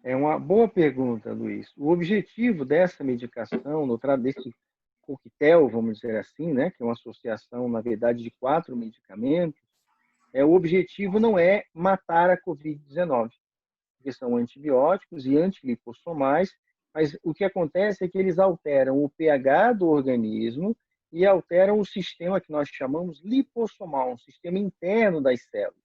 É uma boa pergunta, Luiz. O objetivo dessa medicação, desse coquetel, vamos dizer assim, né, que é uma associação, na verdade, de 4 medicamentos, o objetivo não é matar a Covid-19, porque são antibióticos e antilipossomais, mas o que acontece é que eles alteram o pH do organismo e alteram o sistema que nós chamamos lipossomal, um sistema interno das células.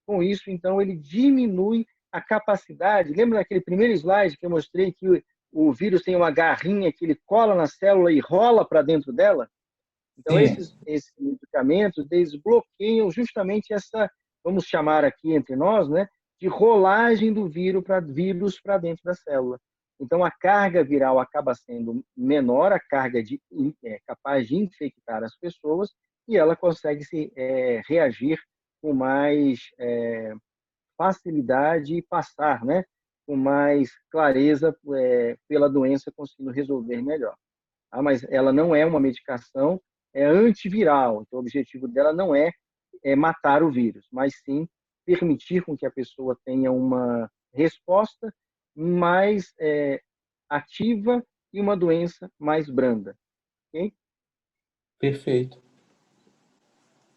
Com isso, então, ele diminui a capacidade. Lembra daquele primeiro slide que eu mostrei que o vírus tem uma garrinha que ele cola na célula e rola para dentro dela? Então, esses medicamentos desbloqueiam justamente essa, vamos chamar aqui entre nós, né, de rolagem do vírus para dentro da célula. Então, a carga viral acaba sendo menor, a carga capaz de infectar as pessoas, e ela consegue reagir com mais facilidade e passar, né, com mais clareza pela doença, conseguindo resolver melhor. tá? Mas ela não é uma medicação antiviral. Então, o objetivo dela não é matar o vírus, mas sim permitir com que a pessoa tenha uma resposta mais ativa e uma doença mais branda. Ok? Perfeito.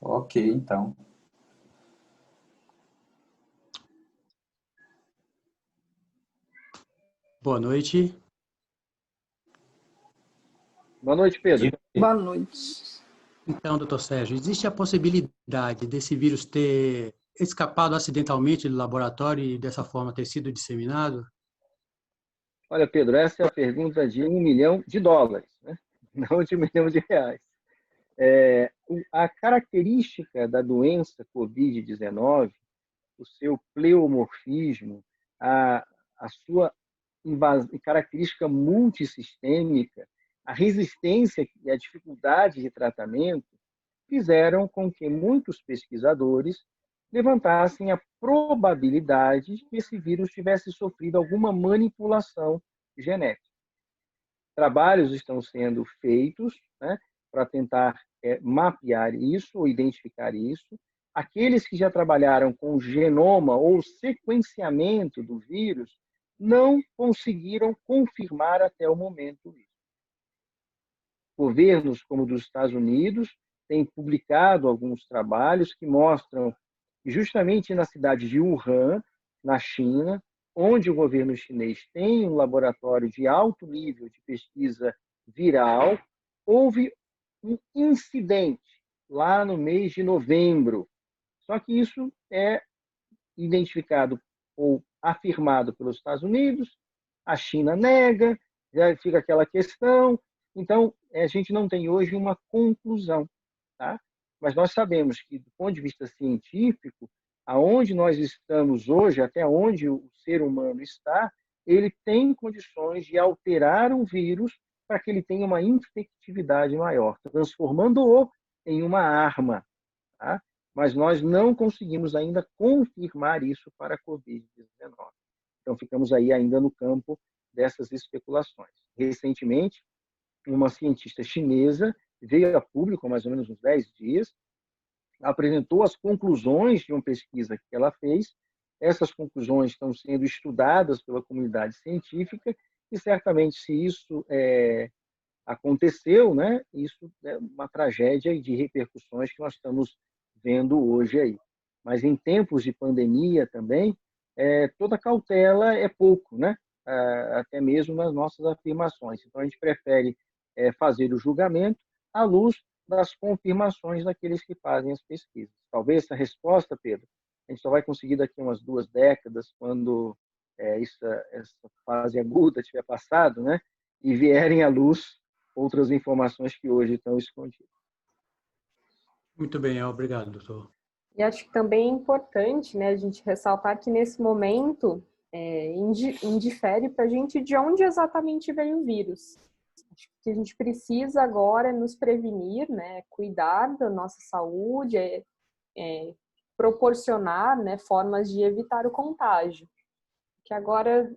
Ok, então. Boa noite. Boa noite, Pedro. Boa noite. Então, doutor Sérgio, existe a possibilidade desse vírus ter escapado acidentalmente do laboratório e dessa forma ter sido disseminado? Olha, Pedro, essa é a pergunta de $1 milhão, né? Não de R$1 milhão. A característica da doença Covid-19, o seu pleomorfismo, a sua característica multissistêmica, a resistência e a dificuldade de tratamento fizeram com que muitos pesquisadores levantassem a probabilidade de que esse vírus tivesse sofrido alguma manipulação genética. Trabalhos estão sendo feitos, né, para tentar mapear isso ou identificar isso. Aqueles que já trabalharam com o genoma ou sequenciamento do vírus não conseguiram confirmar até o momento isso. Governos como o dos Estados Unidos têm publicado alguns trabalhos que mostram que justamente na cidade de Wuhan, na China, onde o governo chinês tem um laboratório de alto nível de pesquisa viral, houve um incidente lá no mês de novembro. Só que isso é identificado ou afirmado pelos Estados Unidos, a China nega, já fica aquela questão. Então, a gente não tem hoje uma conclusão, tá? Mas nós sabemos que, do ponto de vista científico, aonde nós estamos hoje, até onde o ser humano está, ele tem condições de alterar um vírus para que ele tenha uma infectividade maior, transformando-o em uma arma, tá? Mas nós não conseguimos ainda confirmar isso para a Covid-19. Então, ficamos aí ainda no campo dessas especulações. Recentemente, uma cientista chinesa veio a público, há mais ou menos uns 10 dias, apresentou as conclusões de uma pesquisa que ela fez. Essas conclusões estão sendo estudadas pela comunidade científica e, certamente, se isso aconteceu, né, isso é uma tragédia de repercussões que nós estamos vendo hoje aí. Mas em tempos de pandemia também, toda cautela é pouco, né? Até mesmo nas nossas afirmações. Então, a gente prefere fazer o julgamento à luz das confirmações daqueles que fazem as pesquisas. Talvez essa resposta, Pedro, a gente só vai conseguir daqui a umas 2 décadas, quando essa fase aguda tiver passado, né? E vierem à luz outras informações que hoje estão escondidas. Muito bem, obrigado, doutor. E acho que também é importante, né, a gente ressaltar que nesse momento indifere para a gente de onde exatamente veio o vírus. Acho que a gente precisa agora nos prevenir, né, cuidar da nossa saúde, proporcionar, né, formas de evitar o contágio. Que agora,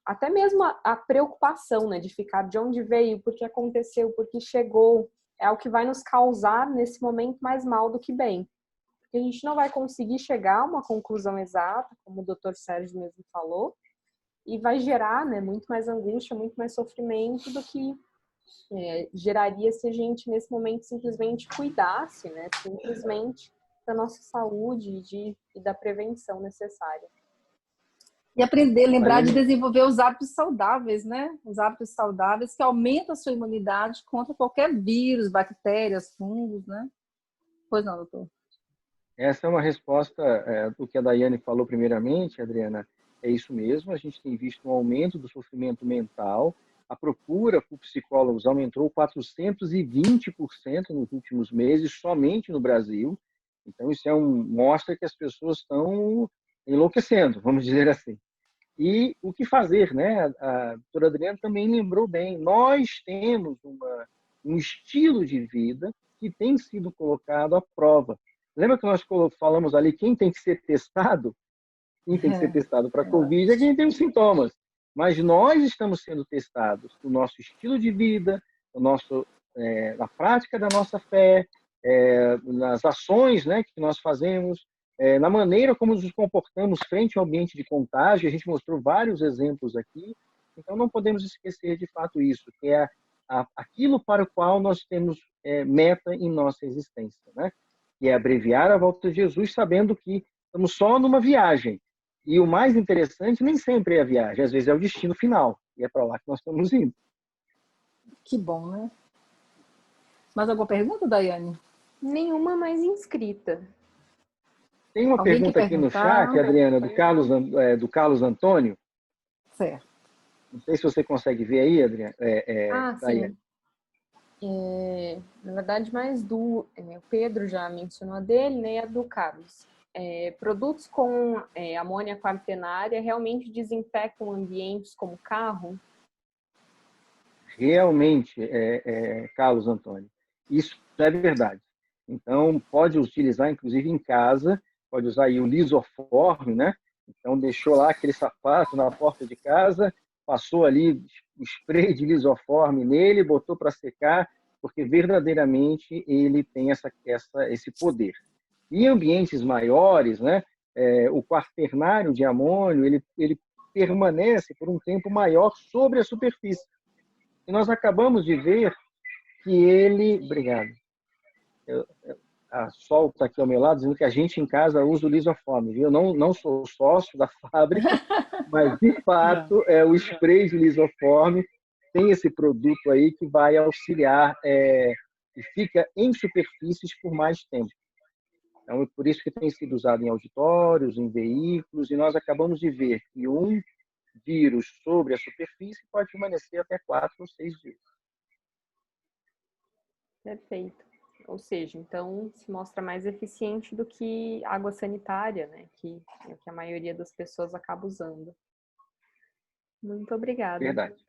até mesmo a preocupação, né, de ficar de onde veio, por que aconteceu, por que chegou, é o que vai nos causar, nesse momento, mais mal do que bem. Porque a gente não vai conseguir chegar a uma conclusão exata, como o Dr. Sérgio mesmo falou, e vai gerar, né, muito mais angústia, muito mais sofrimento do que geraria se a gente, nesse momento, simplesmente cuidasse, né, simplesmente da nossa saúde e da prevenção necessária. E aprender, lembrar de desenvolver os hábitos saudáveis, né? Os hábitos saudáveis que aumentam a sua imunidade contra qualquer vírus, bactérias, fungos, né? Pois não, doutor. Essa é uma resposta do que a Daiane falou primeiramente, Adriana. É isso mesmo, a gente tem visto um aumento do sofrimento mental, a procura por psicólogos aumentou 420% nos últimos meses, somente no Brasil. Então, isso mostra que as pessoas estão enlouquecendo, vamos dizer assim. E o que fazer, né? A doutora Adriana também lembrou bem. Nós temos um estilo de vida que tem sido colocado à prova. Lembra que nós falamos ali quem tem que ser testado? Quem tem que ser testado para a Covid é quem tem os sintomas. Mas nós estamos sendo testados do nosso estilo de vida, na prática da nossa fé, nas ações, né, que nós fazemos, na maneira como nos comportamos frente ao ambiente de contágio. A gente mostrou vários exemplos aqui, então não podemos esquecer de fato isso, que é aquilo para o qual nós temos meta em nossa existência, né? Que é abreviar a volta de Jesus, sabendo que estamos só numa viagem. E o mais interessante nem sempre é a viagem, às vezes é o destino final, e é para lá que nós estamos indo. Que bom, né? Mais alguma pergunta, Daiane? Nenhuma mais inscrita. Tem uma Alguém pergunta quer aqui no perguntar? chat, Adriana, do Carlos Antônio. Certo. Não sei se você consegue ver aí, Adriana. Daiane. Sim. Na verdade, mais o Pedro já mencionou a dele, né, e a do Carlos. Produtos com amônia quaternária realmente desinfectam ambientes como carro? Realmente, Carlos Antônio, isso é verdade. Então, pode utilizar, inclusive, em casa, pode usar aí o lisoforme, né? Então, deixou lá aquele sapato na porta de casa, passou ali o spray de lisoforme nele, botou para secar, porque verdadeiramente ele tem esse poder. Em ambientes maiores, né, o quaternário de amônio ele permanece por um tempo maior sobre a superfície. E nós acabamos de ver que ele... Obrigado. A Sol está aqui ao meu lado, dizendo que a gente em casa usa o lisoforme. Eu não sou sócio da fábrica, mas, de fato, o spray de lisoforme tem esse produto aí que vai auxiliar e fica em superfícies por mais tempo. Então, é por isso que tem sido usado em auditórios, em veículos, e nós acabamos de ver que um vírus sobre a superfície pode permanecer até 4 ou 6 dias. Perfeito. Ou seja, então se mostra mais eficiente do que água sanitária, né? Que é o que a maioria das pessoas acaba usando. Muito obrigada. Verdade.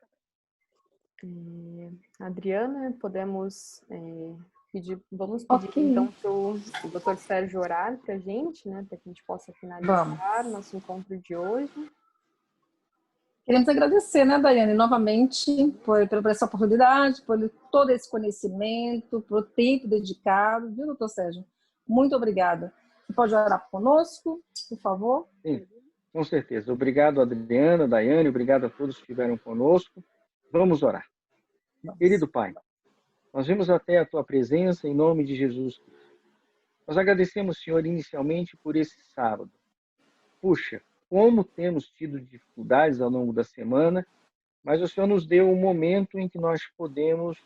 Adriana, podemos vamos pedir então para o Dr. Sérgio orar para a gente, né? Para que a gente possa finalizar nosso encontro de hoje. Queremos agradecer, né, Daiane, novamente por essa oportunidade, por todo esse conhecimento, por o tempo dedicado, viu, doutor Sérgio? Muito obrigada. Você pode orar conosco, por favor? Sim, com certeza. Obrigado, Adriana, Daiane, obrigado a todos que estiveram conosco. Vamos orar. Querido Pai, nós vimos até a Tua presença em nome de Jesus. Nós agradecemos, Senhor, inicialmente por esse sábado. Puxa, como temos tido dificuldades ao longo da semana, mas o Senhor nos deu um momento em que nós podemos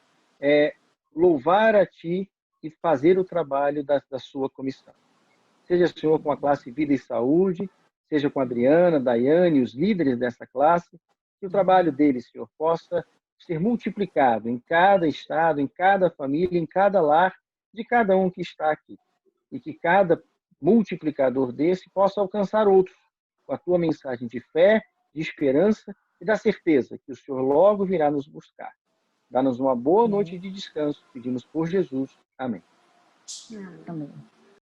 louvar a Ti e fazer o trabalho da sua comissão. Seja, Senhor, com a classe Vida e Saúde, seja com a Adriana, Daiane, os líderes dessa classe, que o trabalho deles, Senhor, possa ser multiplicado em cada estado, em cada família, em cada lar de cada um que está aqui. E que cada multiplicador desse possa alcançar outros, com a Tua mensagem de fé, de esperança e da certeza que o Senhor logo virá nos buscar. Dá-nos uma boa noite de descanso. Pedimos por Jesus. Amém. Amém.